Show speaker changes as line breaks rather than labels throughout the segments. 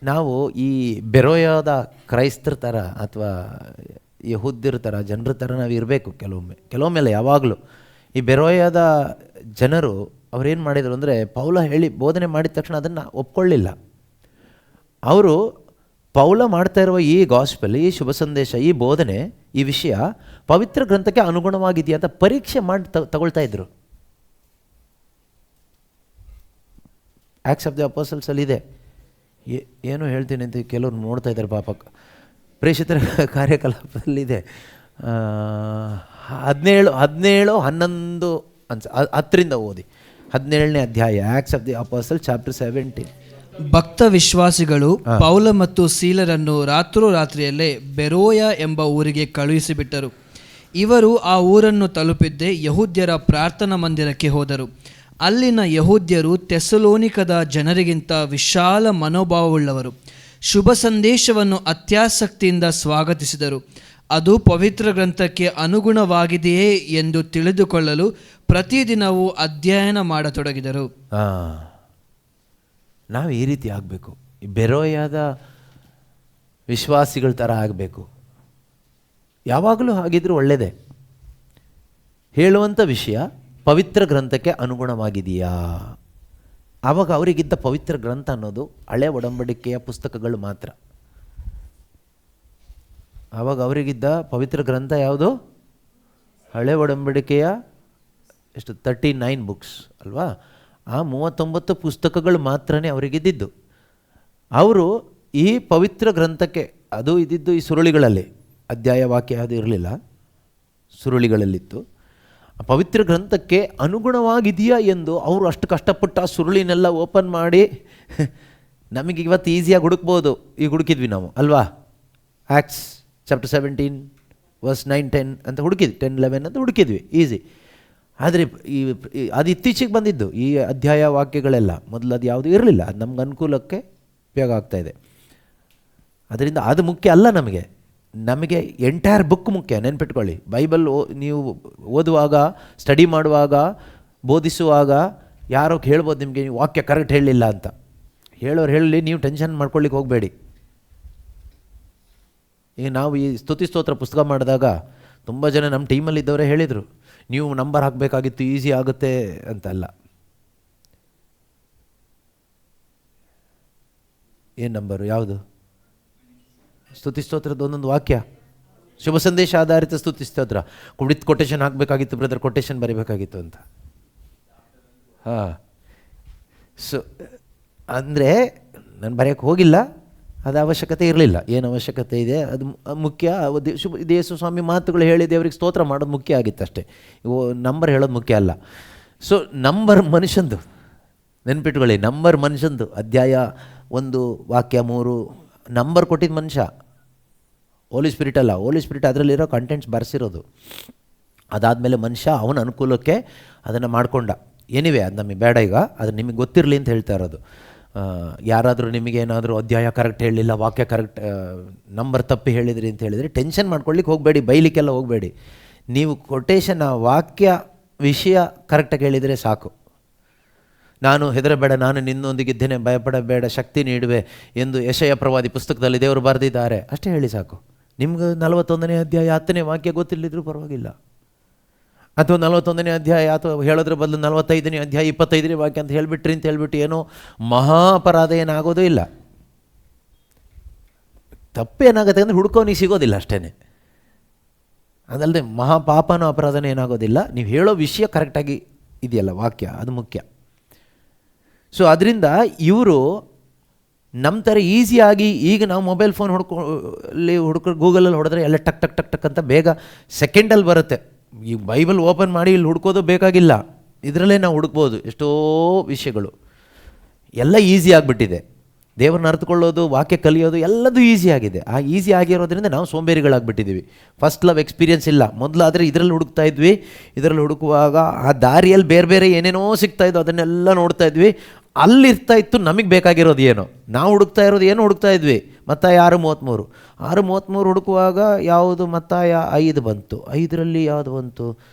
ನಾವು ಈ ಬೆರೋಯದ ಕ್ರೈಸ್ತರ ಥರ ಅಥವಾ ಯಹೂದ್ಯರ ಥರ ಜನರ ಥರ ನಾವು ಇರಬೇಕು. ಕೆಲವೊಮ್ಮೆಲ್ಲ ಯಾವಾಗಲೂ ಈ ಬೆರೋಯದ ಜನರು ಅವರೇನು ಮಾಡಿದರು ಅಂದರೆ, ಪೌಲ ಬೋಧನೆ ಮಾಡಿದ ತಕ್ಷಣ ಅದನ್ನು ಒಪ್ಕೊಳ್ಳಿಲ್ಲ. ಅವರು ಪೌಲ ಮಾಡ್ತಾ ಇರುವ ಈ ಗಾಸ್ಪೆಲ್, ಈ ಶುಭ ಸಂದೇಶ, ಈ ಬೋಧನೆ, ಈ ವಿಷಯ ಪವಿತ್ರ ಗ್ರಂಥಕ್ಕೆ ಅನುಗುಣವಾಗಿದೆಯಾ ಅಂತ ಪರೀಕ್ಷೆ ಮಾಡಿ ತಗೊಳ್ತಾ ಇದ್ರು. ಆ್ಯಕ್ಟ್ಸ್ ಆಫ್ ದಿ ಅಪೋಸ್ಟಲ್ಸಲ್ಲಿದೆ. ಏನೋ ಹೇಳ್ತೀನಿ ಅಂತ ಕೆಲವರು ನೋಡ್ತಾ ಇದ್ದಾರೆ ಪಾಪ. ಪ್ರೇಷಿತರ ಕಾರ್ಯಕಲಾಪದಲ್ಲಿದೆ 17-11 10ರಿಂದ ಓದಿ. 17ನೇ ಅಧ್ಯಾಯ, acts of the apostle chapter 17.
ಭಕ್ತ ವಿಶ್ವಾಸಿಗಳು ಪೌಲ ಮತ್ತು ಸೀಲರನ್ನು ರಾತ್ರಿಯಲ್ಲೇ ಬೆರೋಯ ಎಂಬ ಊರಿಗೆ ಕಳುಹಿಸಿಬಿಟ್ಟರು. ಇವರು ಆ ಊರನ್ನು ತಲುಪಿದ್ದೇ ಯಹೂದ್ಯರ ಪ್ರಾರ್ಥನಾ ಮಂದಿರಕ್ಕೆ ಹೋದರು. ಅಲ್ಲಿನ ಯಹೂದ್ಯರು ಥೆಸಲೋನಿಕದ ಜನರಿಗಿಂತ ವಿಶಾಲ ಮನೋಭಾವವುಳ್ಳವರು. ಶುಭ ಸಂದೇಶವನ್ನು ಅತ್ಯಾಸಕ್ತಿಯಿಂದ ಸ್ವಾಗತಿಸಿದರು. ಅದು ಪವಿತ್ರ ಗ್ರಂಥಕ್ಕೆ ಅನುಗುಣವಾಗಿದೆಯೇ ಎಂದು ತಿಳಿದುಕೊಳ್ಳಲು ಪ್ರತಿದಿನವೂ ಅಧ್ಯಯನ ಮಾಡತೊಡಗಿದರು.
ನಾವು ಈ ರೀತಿ ಆಗಬೇಕು. ಈ ಬೆರೋಯದ ವಿಶ್ವಾಸಿಗಳ ಥರ ಆಗಬೇಕು. ಯಾವಾಗಲೂ ಹಾಗಿದ್ರೂ ಒಳ್ಳೆಯದೇ. ಹೇಳುವಂಥ ವಿಷಯ ಪವಿತ್ರ ಗ್ರಂಥಕ್ಕೆ ಅನುಗುಣವಾಗಿದೆಯಾ? ಆವಾಗ ಅವರಿಗಿದ್ದ ಪವಿತ್ರ ಗ್ರಂಥ ಅನ್ನೋದು ಹಳೆ ಒಡಂಬಡಿಕೆಯ ಪುಸ್ತಕಗಳು ಮಾತ್ರ. ಆವಾಗ ಅವರಿಗಿದ್ದ ಪವಿತ್ರ ಗ್ರಂಥ ಯಾವುದು? ಹಳೆ ಒಡಂಬಡಿಕೆಯ 39 ಬುಕ್ಸ್ ಅಲ್ವಾ? ಆ 39 ಪುಸ್ತಕಗಳು ಮಾತ್ರನೇ ಅವರಿಗಿದ್ದಿದ್ದು. ಅವರು ಈ ಪವಿತ್ರ ಗ್ರಂಥಕ್ಕೆ, ಅದು ಇದ್ದಿದ್ದು ಈ ಸುರುಳಿಗಳಲ್ಲಿ, ಅಧ್ಯಾಯ ವಾಕ್ಯ ಅದು ಇರಲಿಲ್ಲ, ಸುರುಳಿಗಳಲ್ಲಿತ್ತು. ಪವಿತ್ರ ಗ್ರಂಥಕ್ಕೆ ಅನುಗುಣವಾಗಿದೆಯಾ ಎಂದು ಅವರು ಅಷ್ಟು ಕಷ್ಟಪಟ್ಟು ಆ ಸುರುಳಿನೆಲ್ಲ ಓಪನ್ ಮಾಡಿ, ನಮಗೆ ಇವತ್ತು ಈಸಿಯಾಗಿ ಹುಡುಕ್ಬೋದು, ಈಗ ಹುಡುಕಿದ್ವಿ ನಾವು ಅಲ್ವಾ? ಆ್ಯಕ್ಟ್ಸ್ ಚಾಪ್ಟರ್ 17 ವರ್ಸ್ 9-10 ಅಂತ ಹುಡುಕಿದ್ವಿ, 10-11 ಅಂತ ಹುಡುಕಿದ್ವಿ, ಈಸಿ. ಆದರೆ ಅದು ಇತ್ತೀಚೆಗೆ ಬಂದಿದ್ದು ಈ ಅಧ್ಯಾಯ ವಾಕ್ಯಗಳೆಲ್ಲ. ಮೊದಲು ಅದು ಯಾವುದೂ ಇರಲಿಲ್ಲ. ಅದು ನಮ್ಗೆ ಅನುಕೂಲಕ್ಕೆ ಉಪಯೋಗ ಆಗ್ತಾಯಿದೆ. ಅದರಿಂದ ಅದು ಮುಖ್ಯ ಅಲ್ಲ ನಮಗೆ ಎಂಟೈರ್ ಬುಕ್ ಮುಖ್ಯ. ನೆನ್ಪಿಟ್ಕೊಳ್ಳಿ, ಬೈಬಲ್ ನೀವು ಓದುವಾಗ, ಸ್ಟಡಿ ಮಾಡುವಾಗ, ಬೋಧಿಸುವಾಗ ಯಾರೋ ಹೇಳ್ಬೋದು ನಿಮಗೆ, ನೀವು ವಾಕ್ಯ ಕರೆಕ್ಟ್ ಹೇಳಲಿಲ್ಲ ಅಂತ. ಹೇಳೋರು ಹೇಳಲಿ, ನೀವು ಟೆನ್ಷನ್ ಮಾಡ್ಕೊಳ್ಳಿಕ್ಕೆ ಹೋಗಬೇಡಿ. ಈಗ ನಾವು ಈ ಸ್ತುತಿ ಸ್ತೋತ್ರ ಪುಸ್ತಕ ಮಾಡಿದಾಗ ತುಂಬ ಜನ ನಮ್ಮ ಟೀಮಲ್ಲಿದ್ದವರೇ ಹೇಳಿದರು, ನೀವು ನಂಬರ್ ಹಾಕಬೇಕಾಗಿತ್ತು, ಈಸಿ ಆಗುತ್ತೆ ಅಂತಲ್ಲ. ಏನು ನಂಬರು? ಯಾವುದು? ಸ್ತುತಿ ಸ್ತೋತ್ರದ ಒಂದೊಂದು ವಾಕ್ಯ, ಶುಭ ಸಂದೇಶ ಆಧಾರಿತ ಸ್ತುತಿ ಸ್ತೋತ್ರ. ಕೊಟೇಶನ್ ಹಾಕಬೇಕಾಗಿತ್ತು ಬ್ರದರ್, ಕೊಟೇಶನ್ ಬರೀಬೇಕಾಗಿತ್ತು ಅಂತ. ಸೊ ಅಂದರೆ ನಾನು ಬರೆಯೋಕ್ಕೆ ಹೋಗಿಲ್ಲ, ಅದು ಅವಶ್ಯಕತೆ ಇರಲಿಲ್ಲ. ಏನು ಅವಶ್ಯಕತೆ ಇದೆ ಅದು ಮುಖ್ಯ. ಯೇಸು ಸ್ವಾಮಿ ಮಾತುಗಳು ಹೇಳಿ ದೇವರಿಗೆ ಸ್ತೋತ್ರ ಮಾಡೋದು ಮುಖ್ಯ ಆಗಿತ್ತು ಅಷ್ಟೇ. ನಂಬರ್ ಹೇಳೋದು ಮುಖ್ಯ ಅಲ್ಲ. ಸೊ ನಂಬರ್ ಮನುಷ್ಯಂದು, ನೆನ್ಪಿಟ್ಕೊಳ್ಳಿ, ನಂಬರ್ ಮನುಷ್ಯಂದು. ಅಧ್ಯಾಯ 1 ವಾಕ್ಯ 3 ನಂಬರ್ ಕೊಟ್ಟಿದ್ದು ಮನುಷ್ಯ, ಹೋಲಿ ಸ್ಪಿರಿಟ್ ಅಲ್ಲ. ಹೋಲಿ ಸ್ಪಿರಿಟ್ ಅದರಲ್ಲಿರೋ ಕಂಟೆಂಟ್ಸ್ ಬರೆಸಿರೋದು. ಅದಾದಮೇಲೆ ಮನುಷ್ಯ ಅವನ ಅನುಕೂಲಕ್ಕೆ ಅದನ್ನು ಮಾಡಿಕೊಂಡ. ಏನಿವೆ ಅದು ನಮಗೆ ಬೇಡ ಈಗ, ಅದು ನಿಮಗೆ ಗೊತ್ತಿರಲಿ ಅಂತ ಹೇಳ್ತಾ ಇರೋದು. ಯಾರಾದರೂ ನಿಮಗೇನಾದರೂ ಅಧ್ಯಾಯ ಕರೆಕ್ಟ್ ಹೇಳಲಿಲ್ಲ, ವಾಕ್ಯ ಕರೆಕ್ಟ್ ನಂಬರ್ ತಪ್ಪಿ ಹೇಳಿದ್ರಿ ಅಂತ ಹೇಳಿದರೆ ಟೆನ್ಷನ್ ಮಾಡ್ಕೊಳ್ಳಿಕ್ಕೆ ಹೋಗಬೇಡಿ, ಬೈಲಿಕ್ಕೆಲ್ಲ ಹೋಗಬೇಡಿ. ನೀವು ಕೊಟೇಶನ್, ವಾಕ್ಯ ವಿಷಯ ಕರೆಕ್ಟಾಗಿ ಹೇಳಿದರೆ ಸಾಕು. ನಾನು ಹೆದರಬೇಡ, ನಾನು ನಿನ್ನೊಂದಿಗಿದ್ದೇನೆ, ಭಯಪಡಬೇಡ, ಶಕ್ತಿ ನೀಡುವೆ ಎಂದು ಯೆಶಾಯ ಪ್ರವಾದಿ ಪುಸ್ತಕದಲ್ಲಿ ದೇವರು ಬರೆದಿದ್ದಾರೆ, ಅಷ್ಟೇ ಹೇಳಿ ಸಾಕು. ನಿಮ್ಗೆ 41ನೇ ಅಧ್ಯಾಯ 10ನೇ ವಾಕ್ಯ ಗೊತ್ತಿಲ್ಲದಿದ್ರೂ ಪರವಾಗಿಲ್ಲ. ಅಥವಾ 41ನೇ ಅಧ್ಯಾಯ ಅಥವಾ ಹೇಳೋದ್ರ ಬದಲು 45ನೇ ಅಧ್ಯಾಯ 25ನೇ ವಾಕ್ಯ ಅಂತ ಹೇಳಿಬಿಟ್ರಿ ಅಂತ ಹೇಳ್ಬಿಟ್ಟು ಏನೋ ಮಹಾ ಅಪರಾಧ ಏನಾಗೋದು ಇಲ್ಲ. ತಪ್ಪೇನಾಗುತ್ತೆ ಅಂದರೆ ಹುಡ್ಕೋನಿಗೆ ಸಿಗೋದಿಲ್ಲ ಅಷ್ಟೇ. ಅದಲ್ಲದೆ ಮಹಾಪಾಪನೋ ಅಪರಾಧನೂ ಏನಾಗೋದಿಲ್ಲ. ನೀವು ಹೇಳೋ ವಿಷಯ ಕರೆಕ್ಟಾಗಿ ಇದೆಯಲ್ಲ ವಾಕ್ಯ, ಅದು ಮುಖ್ಯ. ಸೊ ಅದರಿಂದ ಇವರು ನಮ್ಮ ಥರ ಈಸಿಯಾಗಿ, ಈಗ ನಾವು ಮೊಬೈಲ್ ಫೋನ್ ಗೂಗಲಲ್ಲಿ ಹೊಡೆದ್ರೆ ಎಲ್ಲ ಟಕ್ ಟಕ್ ಟಕ್ ಟಕ್ ಅಂತ ಬೇಗ ಸೆಕೆಂಡಲ್ಲಿ ಬರುತ್ತೆ. ಈ ಬೈಬಲ್ ಓಪನ್ ಮಾಡಿ ಇಲ್ಲಿ ಹುಡ್ಕೋದು ಬೇಕಾಗಿಲ್ಲ, ಇದರಲ್ಲೇ ನಾವು ಹುಡುಕ್ಬೋದು ಎಷ್ಟೋ ವಿಷಯಗಳು. ಎಲ್ಲ ಈಸಿ ಆಗಿಬಿಟ್ಟಿದೆ. ದೇವ್ರನ್ನ ಅರ್ಥಕೊಳ್ಳೋದು, ವಾಕ್ಯ ಕಲಿಯೋದು ಎಲ್ಲದೂ ಈಸಿ ಆಗಿದೆ. ಆ ಈಸಿ ಆಗಿರೋದ್ರಿಂದ ನಾವು ಸೋಂಬೇರಿಗಳಾಗ್ಬಿಟ್ಟಿದ್ದೀವಿ. ಫಸ್ಟ್ ಲವ್ ಎಕ್ಸ್ಪೀರಿಯನ್ಸ್ ಇಲ್ಲ. ಮೊದಲಾದರೆ ಇದರಲ್ಲಿ ಹುಡುಕ್ತಾ ಇದ್ವಿ, ಇದರಲ್ಲಿ ಹುಡುಕುವಾಗ ಆ ದಾರಿಯಲ್ಲಿ ಬೇರೆ ಬೇರೆ ಏನೇನೋ ಸಿಗ್ತಾಯಿದ್ದು, ಅದನ್ನೆಲ್ಲ ನೋಡ್ತಾ ಇದ್ವಿ. ಅಲ್ಲಿರ್ತಾ ಇತ್ತು ನಮಗೆ ಬೇಕಾಗಿರೋದು ಏನೋ. ನಾವು ಹುಡುಕ್ತಾ ಇರೋದು ಏನೋ ಹುಡುಕ್ತಾ ಇದ್ವಿ. ಮತ್ತಾಯ 6:33 ಹುಡುಕುವಾಗ ಯಾವುದು? ಮತ್ತಾಯ 5 ಬಂತು. 5ರಲ್ಲಿ ಯಾವುದು ಬಂತು?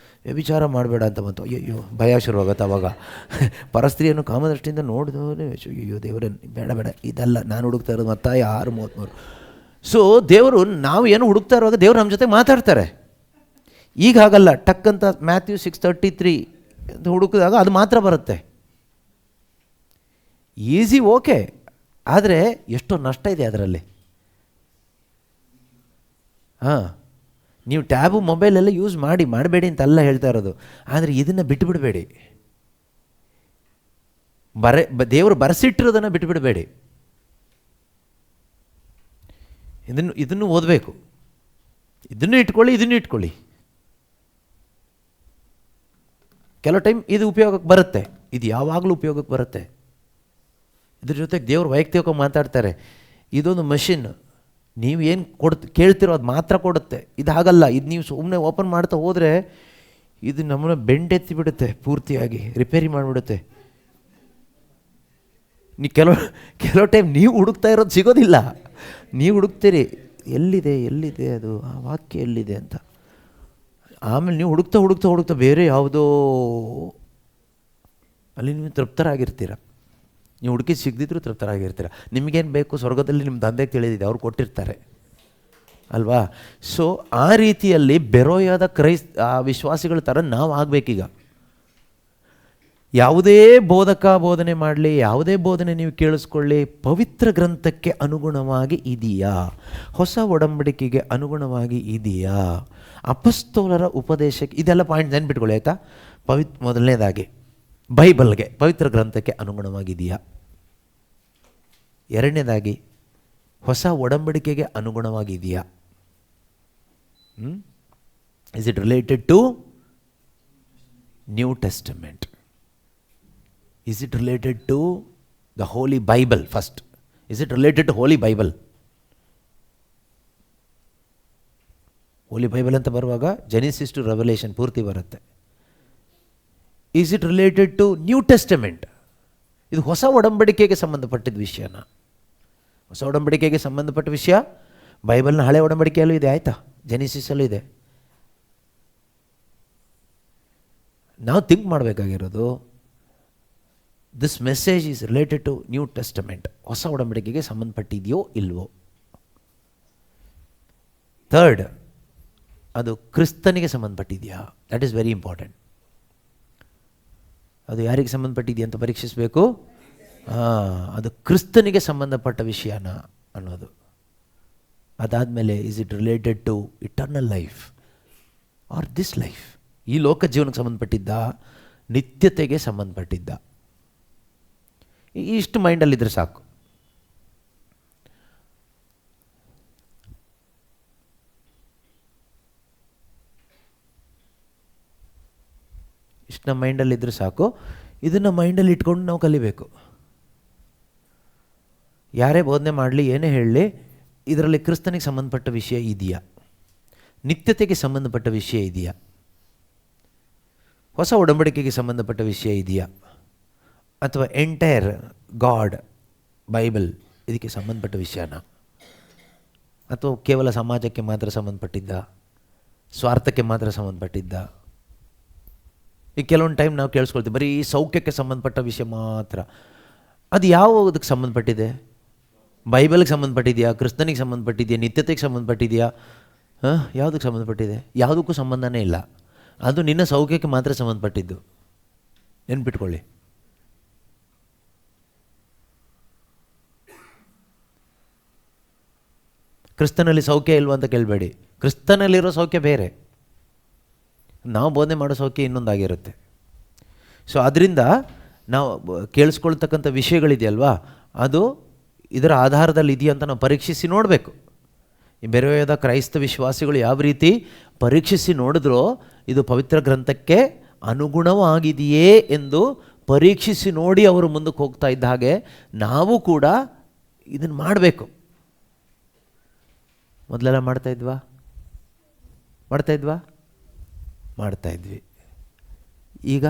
ವ್ಯಭಿಚಾರ ಮಾಡಬೇಡ ಅಂತ ಬಂತು. ಅಯ್ಯೋ ಭಯ ಶುರುವಾಗತ್ತೆ ಅವಾಗ. ಪರಸ್ತ್ರೀಯನ್ನು ಕಾಮದೃಷ್ಟಿಯಿಂದ ನೋಡಿದವನೇ ಅಯ್ಯೋ ದೇವರೇ ಬೇಡ ಬೇಡ ಇದಲ್ಲ ನಾನು ಹುಡುಕ್ತಾ ಇರೋದು. ಮತ್ತಾಯ 6:33. ಸೊ ದೇವರು ನಾವು ಏನು ಹುಡುಕ್ತಾ ಇರುವಾಗ ದೇವರು ನಮ್ಮ ಜೊತೆ ಮಾತಾಡ್ತಾರೆ. ಈಗ ಹಾಗಲ್ಲ, ಟಕ್ ಅಂತ ಮ್ಯಾಥ್ಯೂ 6:33 ಅಂತ ಹುಡುಕಿದಾಗ ಅದು ಮಾತ್ರ ಬರುತ್ತೆ. ಈಸಿ, ಓಕೆ, ಆದರೆ ಎಷ್ಟೋ ನಷ್ಟ ಇದೆ ಅದರಲ್ಲಿ. ಹಾಂ, ನೀವು ಟ್ಯಾಬು ಮೊಬೈಲೆಲ್ಲ ಯೂಸ್ ಮಾಡಬೇಡಿ ಅಂತೆಲ್ಲ ಹೇಳ್ತಾ ಇರೋದು, ಆದರೆ ಇದನ್ನು ಬಿಟ್ಟುಬಿಡಬೇಡಿ. ದೇವರು ಬರೆಸಿಟ್ಟಿರೋದನ್ನು ಬಿಟ್ಟುಬಿಡಬೇಡಿ. ಇದನ್ನು ಓದಬೇಕು, ಇದನ್ನು ಇಟ್ಕೊಳ್ಳಿ. ಕೆಲವು ಟೈಮ್ ಇದು ಉಪಯೋಗಕ್ಕೆ ಬರುತ್ತೆ, ಇದು ಯಾವಾಗಲೂ ಉಪಯೋಗಕ್ಕೆ ಬರುತ್ತೆ. ಇದ್ರ ಜೊತೆಗೆ ದೇವರು ವೈಯಕ್ತಿಕವಾಗಿ ಮಾತಾಡ್ತಾರೆ. ಇದೊಂದು ಮಷಿನ್, ನೀವು ಏನು ಕೇಳ್ತಿರೋ ಅದು ಮಾತ್ರ ಕೊಡುತ್ತೆ. ಇದು ಹಾಗಲ್ಲ, ಇದು ನೀವು ಸುಮ್ಮನೆ ಓಪನ್ ಮಾಡ್ತಾ ಹೋದರೆ ಇದು ನಮ್ಮನ್ನ ಬೆಂಡೆತ್ತಿ ಬಿಡುತ್ತೆ, ಪೂರ್ತಿಯಾಗಿ ರಿಪೇರಿ ಮಾಡಿಬಿಡುತ್ತೆ. ಕೆಲವು ಟೈಮ್ ನೀವು ಹುಡುಕ್ತಾ ಇರೋದು ಸಿಗೋದಿಲ್ಲ. ನೀವು ಹುಡುಕ್ತೀರಿ ಎಲ್ಲಿದೆ ಅದು ಆ ವಾಕ್ಯ ಎಲ್ಲಿದೆ ಅಂತ. ಆಮೇಲೆ ನೀವು ಹುಡುಕ್ತಾ ಬೇರೆ ಯಾವುದೋ ಅಲ್ಲಿ ನೀವು ತೃಪ್ತರಾಗಿರ್ತೀರ. ನೀವು ಹುಡುಕಿ ಸಿಗದಿದ್ರೂ ತೃಪ್ತರಾಗಿರ್ತೀರ. ನಿಮಗೇನು ಬೇಕು ಸ್ವರ್ಗದಲ್ಲಿ ನಿಮ್ಮ ತಂದೆಗೆ ತಿಳಿದಿದೆ, ಅವ್ರು ಕೊಟ್ಟಿರ್ತಾರೆ ಅಲ್ವಾ. ಸೊ ಆ ರೀತಿಯಲ್ಲಿ ಬೆರೋಯಾದ ವಿಶ್ವಾಸಿಗಳ ಥರ ನಾವು ಆಗಬೇಕೀಗ. ಯಾವುದೇ ಬೋಧನೆ ಮಾಡಲಿ, ಯಾವುದೇ ಬೋಧನೆ ನೀವು ಕೇಳಿಸ್ಕೊಳ್ಳಿ, ಪವಿತ್ರ ಗ್ರಂಥಕ್ಕೆ ಅನುಗುಣವಾಗಿ ಇದೆಯಾ, ಹೊಸ ಒಡಂಬಡಿಕೆಗೆ ಅನುಗುಣವಾಗಿ ಇದೆಯಾ, ಅಪಸ್ತೋಲರ ಉಪದೇಶಕ್ಕೆ, ಇದೆಲ್ಲ ಪಾಯಿಂಟ್ ನೆನ್ಪಿಟ್ಕೊಳ್ಳಿ ಆಯಿತಾ. ಮೊದಲನೇದಾಗಿ ಬೈಬಲ್ಗೆ, ಪವಿತ್ರ ಗ್ರಂಥಕ್ಕೆ ಅನುಗುಣವಾಗಿದೆಯಾ. ಎರಡನೇದಾಗಿ ಹೊಸ ಒಡಂಬಡಿಕೆಗೆ ಅನುಗುಣವಾಗಿದೆಯಾ. Is it related to new testament? Is it related to the Holy Bible first? Is it related to Holy Bible? Holy Bible ಅಂತ ಬರುವಾಗ ಜೆನಿಸಿಸ್ ಟು ರೆವಲೇಷನ್ ಪೂರ್ತಿ ಬರುತ್ತೆ. Is it related to New Testament? ಇದು ಹೊಸ ಒಡಂಬಡಿಕೆಗೆ ಸಂಬಂಧಪಟ್ಟಿದ್ದ ವಿಷಯನ. ಹೊಸ ಒಡಂಬಡಿಕೆಗೆ ಸಂಬಂಧಪಟ್ಟ ವಿಷಯ ಬೈಬಲ್ನ ಹಳೆ ಒಡಂಬಡಿಕೆಯಲ್ಲೂ ಇದೆ, ಆಯಿತಾ, ಜೆನಿಸಿಸಲ್ಲೂ ಇದೆ. ನಾವು ಥಿಂಕ್ ಮಾಡಬೇಕಾಗಿರೋದು, this message is related to new testament, ಹೊಸ ಒಡಂಬಡಿಕೆಗೆ ಸಂಬಂಧಪಟ್ಟಿದೆಯೋ ಇಲ್ವೋ. ಥರ್ಡ್, ಅದು ಕ್ರಿಸ್ತನಿಗೆ ಸಂಬಂಧಪಟ್ಟಿದೆಯಾ. That is very important. ಅದು ಯಾರಿಗೆ ಸಂಬಂಧಪಟ್ಟಿದೆಯಾ ಅಂತ ಪರೀಕ್ಷಿಸಬೇಕು. ಅದು ಕ್ರಿಸ್ತನಿಗೆ ಸಂಬಂಧಪಟ್ಟ ವಿಷಯನ ಅನ್ನೋದು. ಅದಾದಮೇಲೆ is it related to eternal life or this life, ಈ ಲೋಕ ಜೀವನಕ್ಕೆ ಸಂಬಂಧಪಟ್ಟಿದ್ದ, ನಿತ್ಯತೆಗೆ ಸಂಬಂಧಪಟ್ಟಿದ್ದ. ಇಷ್ಟು ಮೈಂಡಲ್ಲಿದ್ದರೆ ಸಾಕು. ಇಷ್ಟು ನಮ್ಮ ಮೈಂಡಲ್ಲಿದ್ದರೆ ಸಾಕು. ಇದನ್ನು ಮೈಂಡಲ್ಲಿ ಇಟ್ಕೊಂಡು ನಾವು ಕಲಿಬೇಕು. ಯಾರೇ ಬೋಧನೆ ಮಾಡಲಿ, ಏನೇ ಹೇಳಲಿ, ಇದರಲ್ಲಿ ಕ್ರಿಸ್ತನಿಗೆ ಸಂಬಂಧಪಟ್ಟ ವಿಷಯ ಇದೆಯಾ, ನಿತ್ಯತೆಗೆ ಸಂಬಂಧಪಟ್ಟ ವಿಷಯ ಇದೆಯಾ, ಹೊಸ ಒಡಂಬಡಿಕೆಗೆ ಸಂಬಂಧಪಟ್ಟ ವಿಷಯ ಇದೆಯಾ, ಅಥವಾ ಎಂಟೈರ್ ಗಾಡ್ ಬೈಬಲ್ ಇದಕ್ಕೆ ಸಂಬಂಧಪಟ್ಟ ವಿಷಯನ, ಅಥವಾ ಕೇವಲ ಸಮಾಜಕ್ಕೆ ಮಾತ್ರ ಸಂಬಂಧಪಟ್ಟಿದ್ದ, ಸ್ವಾರ್ಥಕ್ಕೆ ಮಾತ್ರ ಸಂಬಂಧಪಟ್ಟಿದ್ದ. ಈಗ ಕೆಲವೊಂದು ಟೈಮ್ ನಾವು ಕೇಳಿಸ್ಕೊಳ್ತೀವಿ ಬರೀ ಸೌಖ್ಯಕ್ಕೆ ಸಂಬಂಧಪಟ್ಟ ವಿಷಯ ಮಾತ್ರ. ಅದು ಯಾವುದಕ್ಕೆ ಸಂಬಂಧಪಟ್ಟಿದೆ? ಬೈಬಲ್ಗೆ ಸಂಬಂಧಪಟ್ಟಿದೆಯಾ, ಕ್ರಿಸ್ತನಿಗೆ ಸಂಬಂಧಪಟ್ಟಿದೆಯಾ, ನಿತ್ಯತೆಗೆ ಸಂಬಂಧಪಟ್ಟಿದೆಯಾ, ಯಾವುದಕ್ಕೆ ಸಂಬಂಧಪಟ್ಟಿದೆ? ಯಾವುದಕ್ಕೂ ಸಂಬಂಧನೇ ಇಲ್ಲ. ಅದು ನಿನ್ನ ಸೌಖ್ಯಕ್ಕೆ ಮಾತ್ರ ಸಂಬಂಧಪಟ್ಟಿದ್ದು, ನೆನ್ಪಿಟ್ಕೊಳ್ಳಿ. ಕ್ರಿಸ್ತನಲ್ಲಿ ಸೌಖ್ಯ ಇಲ್ವ ಅಂತ ಕೇಳಬೇಡಿ. ಕ್ರಿಸ್ತನಲ್ಲಿರೋ ಸೌಖ್ಯ ಬೇರೆ, ನಾವು ಬೋಧನೆ ಮಾಡೋ ಸೌಖ್ಯ ಇನ್ನೊಂದಾಗಿರುತ್ತೆ. ಸೊ ಅದರಿಂದ ನಾವು ಕೇಳಿಸ್ಕೊಳ್ತಕ್ಕಂಥ ವಿಷಯಗಳಿದೆಯಲ್ವಾ, ಅದು ಇದರ ಆಧಾರದಲ್ಲಿ ಇದೆಯಾ ಅಂತ ನಾವು ಪರೀಕ್ಷಿಸಿ ನೋಡಬೇಕು. ಈ ಬೆರೆಯೋದ ಕ್ರೈಸ್ತ ವಿಶ್ವಾಸಿಗಳು ಯಾವ ರೀತಿ ಪರೀಕ್ಷಿಸಿ ನೋಡಿದ್ರೋ, ಇದು ಪವಿತ್ರ ಗ್ರಂಥಕ್ಕೆ ಅನುಗುಣವಾಗಿದೆಯೇ ಎಂದು ಪರೀಕ್ಷಿಸಿ ನೋಡಿ ಅವರು ಮುಂದಕ್ಕೆ ಹೋಗ್ತಾ ಇದ್ದ ಹಾಗೆ ನಾವು ಕೂಡ ಇದನ್ನು ಮಾಡಬೇಕು. ಮೊದಲೆಲ್ಲ ಮಾಡ್ತಾ ಇದ್ವಿ. ಈಗ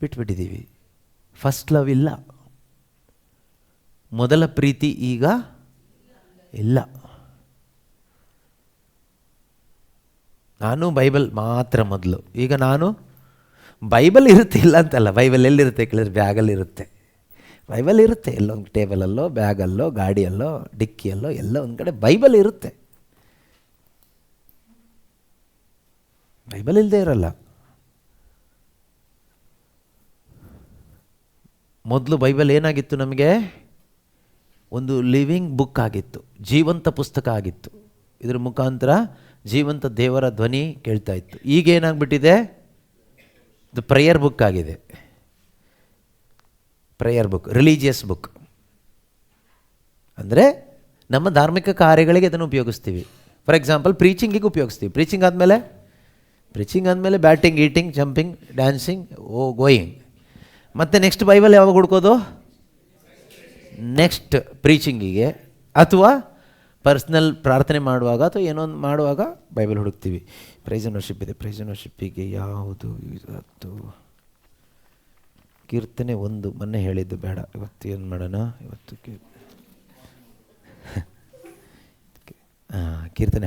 ಬಿಟ್ಬಿಟ್ಟಿದ್ದೀವಿ. ಫಸ್ಟ್ ಲವ್ ಇಲ್ಲ, ಮೊದಲ ಪ್ರೀತಿ ಈಗ ಇಲ್ಲ. ನಾನು ಬೈಬಲ್ ಮಾತ್ರ ಮೊದಲು. ಈಗ ನಾನು ಬೈಬಲ್ ಇರುತ್ತೆ, ಇಲ್ಲ ಅಂತಲ್ಲ. ಬೈಬಲ್ ಎಲ್ಲಿರುತ್ತೆ ಕೇಳಿದ್ರೆ ಬ್ಯಾಗಲ್ಲಿರುತ್ತೆ. ಬೈಬಲ್ ಇರುತ್ತೆ ಎಲ್ಲೊಂದು ಟೇಬಲಲ್ಲೋ, ಬ್ಯಾಗಲ್ಲೋ, ಗಾಡಿಯಲ್ಲೋ, ಡಿಕ್ಕಿಯಲ್ಲೋ, ಎಲ್ಲ ಒಂದು ಕಡೆ ಬೈಬಲ್ ಇರುತ್ತೆ. ಬೈಬಲ್ ಇಲ್ಲದೆ ಇರಲ್ಲ. ಮೊದಲು ಬೈಬಲ್ ಏನಾಗಿತ್ತು ನಮಗೆ? ಒಂದು ಲಿವಿಂಗ್ ಬುಕ್ ಆಗಿತ್ತು, ಜೀವಂತ ಪುಸ್ತಕ ಆಗಿತ್ತು. ಇದ್ರ ಮುಖಾಂತರ ಜೀವಂತ ದೇವರ ಧ್ವನಿ ಕೇಳ್ತಾ ಇತ್ತು. ಈಗ ಏನಾಗ್ಬಿಟ್ಟಿದೆ? ಇದು ಪ್ರೇಯರ್ ಬುಕ್ ಆಗಿದೆ. Prayer book, religious book. ಅಂದರೆ ನಮ್ಮ ಧಾರ್ಮಿಕ ಕಾರ್ಯಗಳಿಗೆ ಅದನ್ನು ಉಪಯೋಗಿಸ್ತೀವಿ. ಫಾರ್ ಎಕ್ಸಾಂಪಲ್ ಪ್ರೀಚಿಂಗಿಗೆ ಉಪಯೋಗಿಸ್ತೀವಿ. ಪ್ರೀಚಿಂಗ್ ಆದಮೇಲೆ batting, eating, jumping, dancing, going. ಮತ್ತು ನೆಕ್ಸ್ಟ್ ಬೈಬಲ್ ಯಾವಾಗ ಹುಡ್ಕೋದು? ನೆಕ್ಸ್ಟ್ ಪ್ರೀಚಿಂಗಿಗೆ, ಅಥವಾ ಪರ್ಸ್ನಲ್ ಪ್ರಾರ್ಥನೆ ಮಾಡುವಾಗ, ಅಥವಾ ಏನೋ ಒಂದು ಮಾಡುವಾಗ ಬೈಬಲ್ ಹುಡುಕ್ತೀವಿ. ಪ್ರೈಸ್ ಆ್ಯಂಡ್ ವರ್ಷಿಪ್ ಇದೆ. ಪ್ರೈಸ್ ಆ್ಯಂಡ್ ವರ್ಷಿಪ್ಪಿಗೆ ಯಾವುದು ಇವತ್ತು? ಕೀರ್ತನೆ 1 ಮೊನ್ನೆ ಹೇಳಿದ್ದು ಬೇಡ, ಇವತ್ತು ಏನು ಮಾಡೋಣ? ಇವತ್ತು ಕೀರ್ತನೆ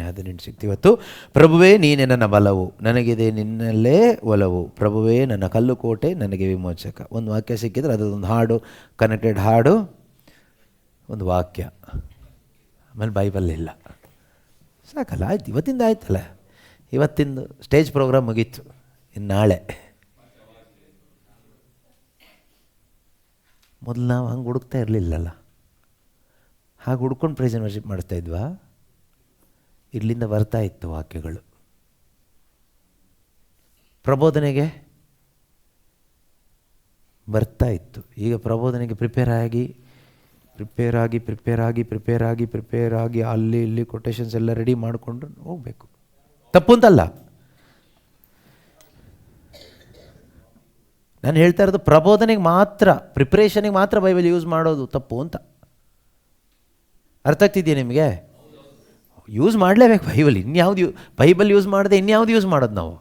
18 ಸಿಗ್ತೀವಿ ಇವತ್ತು. ಪ್ರಭುವೇ ನೀನೇ ನನ್ನ ಬಲವು, ನನಗಿದೆ ನಿನ್ನಲ್ಲೇ ಒಲವು. ಪ್ರಭುವೇ ನನ್ನ ಕಲ್ಲು ಕೋಟೆ, ನನಗೆ ವಿಮೋಚಕ. ಒಂದು ವಾಕ್ಯ ಸಿಕ್ಕಿದ್ರೆ ಅದೊಂದು ಹಾಡು, ಕನೆಕ್ಟೆಡ್ ಹಾಡು, ಒಂದು ವಾಕ್ಯ. ಆಮೇಲೆ ಬೈಬಲ್ ಇಲ್ಲ, ಸಾಕಲ್ಲ? ಆಯ್ತು, ಇವತ್ತಿಂದ ಆಯ್ತಲ್ಲ. ಇವತ್ತಿಂದು ಸ್ಟೇಜ್ ಪ್ರೋಗ್ರಾಮ್ ಮುಗೀತು. ಇನ್ನು ನಾಳೆ. ಮೊದಲು ನಾವು ಹಂಗೆ ಹುಡುಕ್ತಾ ಇರಲಿಲ್ಲಲ್ಲ. ಹಾಗೆ ಹುಡ್ಕೊಂಡು ಪ್ರೈಸ್ ಆ್ಯಂಡ್ ವರ್ಷಿಪ್ ಮಾಡ್ತಾ ಇದ್ವಾ? ಇಲ್ಲಿಂದ ಬರ್ತಾ ಇತ್ತು ವಾಕ್ಯಗಳು. ಪ್ರಬೋಧನೆಗೆ ಬರ್ತಾ ಇತ್ತು. ಈಗ ಪ್ರಬೋಧನೆಗೆ ಪ್ರಿಪೇರ್ ಆಗಿ ಅಲ್ಲಿ ಇಲ್ಲಿ ಕೊಟೇಶನ್ಸ್ ಎಲ್ಲ ರೆಡಿ ಮಾಡಿಕೊಂಡು ಹೋಗಬೇಕು. ತಪ್ಪು ಅಂತಲ್ಲ, ನಾನು ಹೇಳ್ತಾ ಇರೋದು ಪ್ರಬೋಧನೆಗೆ ಮಾತ್ರ, ಪ್ರಿಪ್ರೇಷನಿಗೆ ಮಾತ್ರ ಬೈಬಲ್ ಯೂಸ್ ಮಾಡೋದು ತಪ್ಪು ಅಂತ. ಅರ್ಥ ಆಗ್ತಿದೆಯಾ ನಿಮಗೆ? ಯೂಸ್ ಮಾಡಲೇಬೇಕು ಬೈಬಲ್. ಬೈಬಲ್ ಯೂಸ್ ಮಾಡದೆ ಇನ್ಯಾವುದು ಯೂಸ್ ಮಾಡೋದು ನಾವು?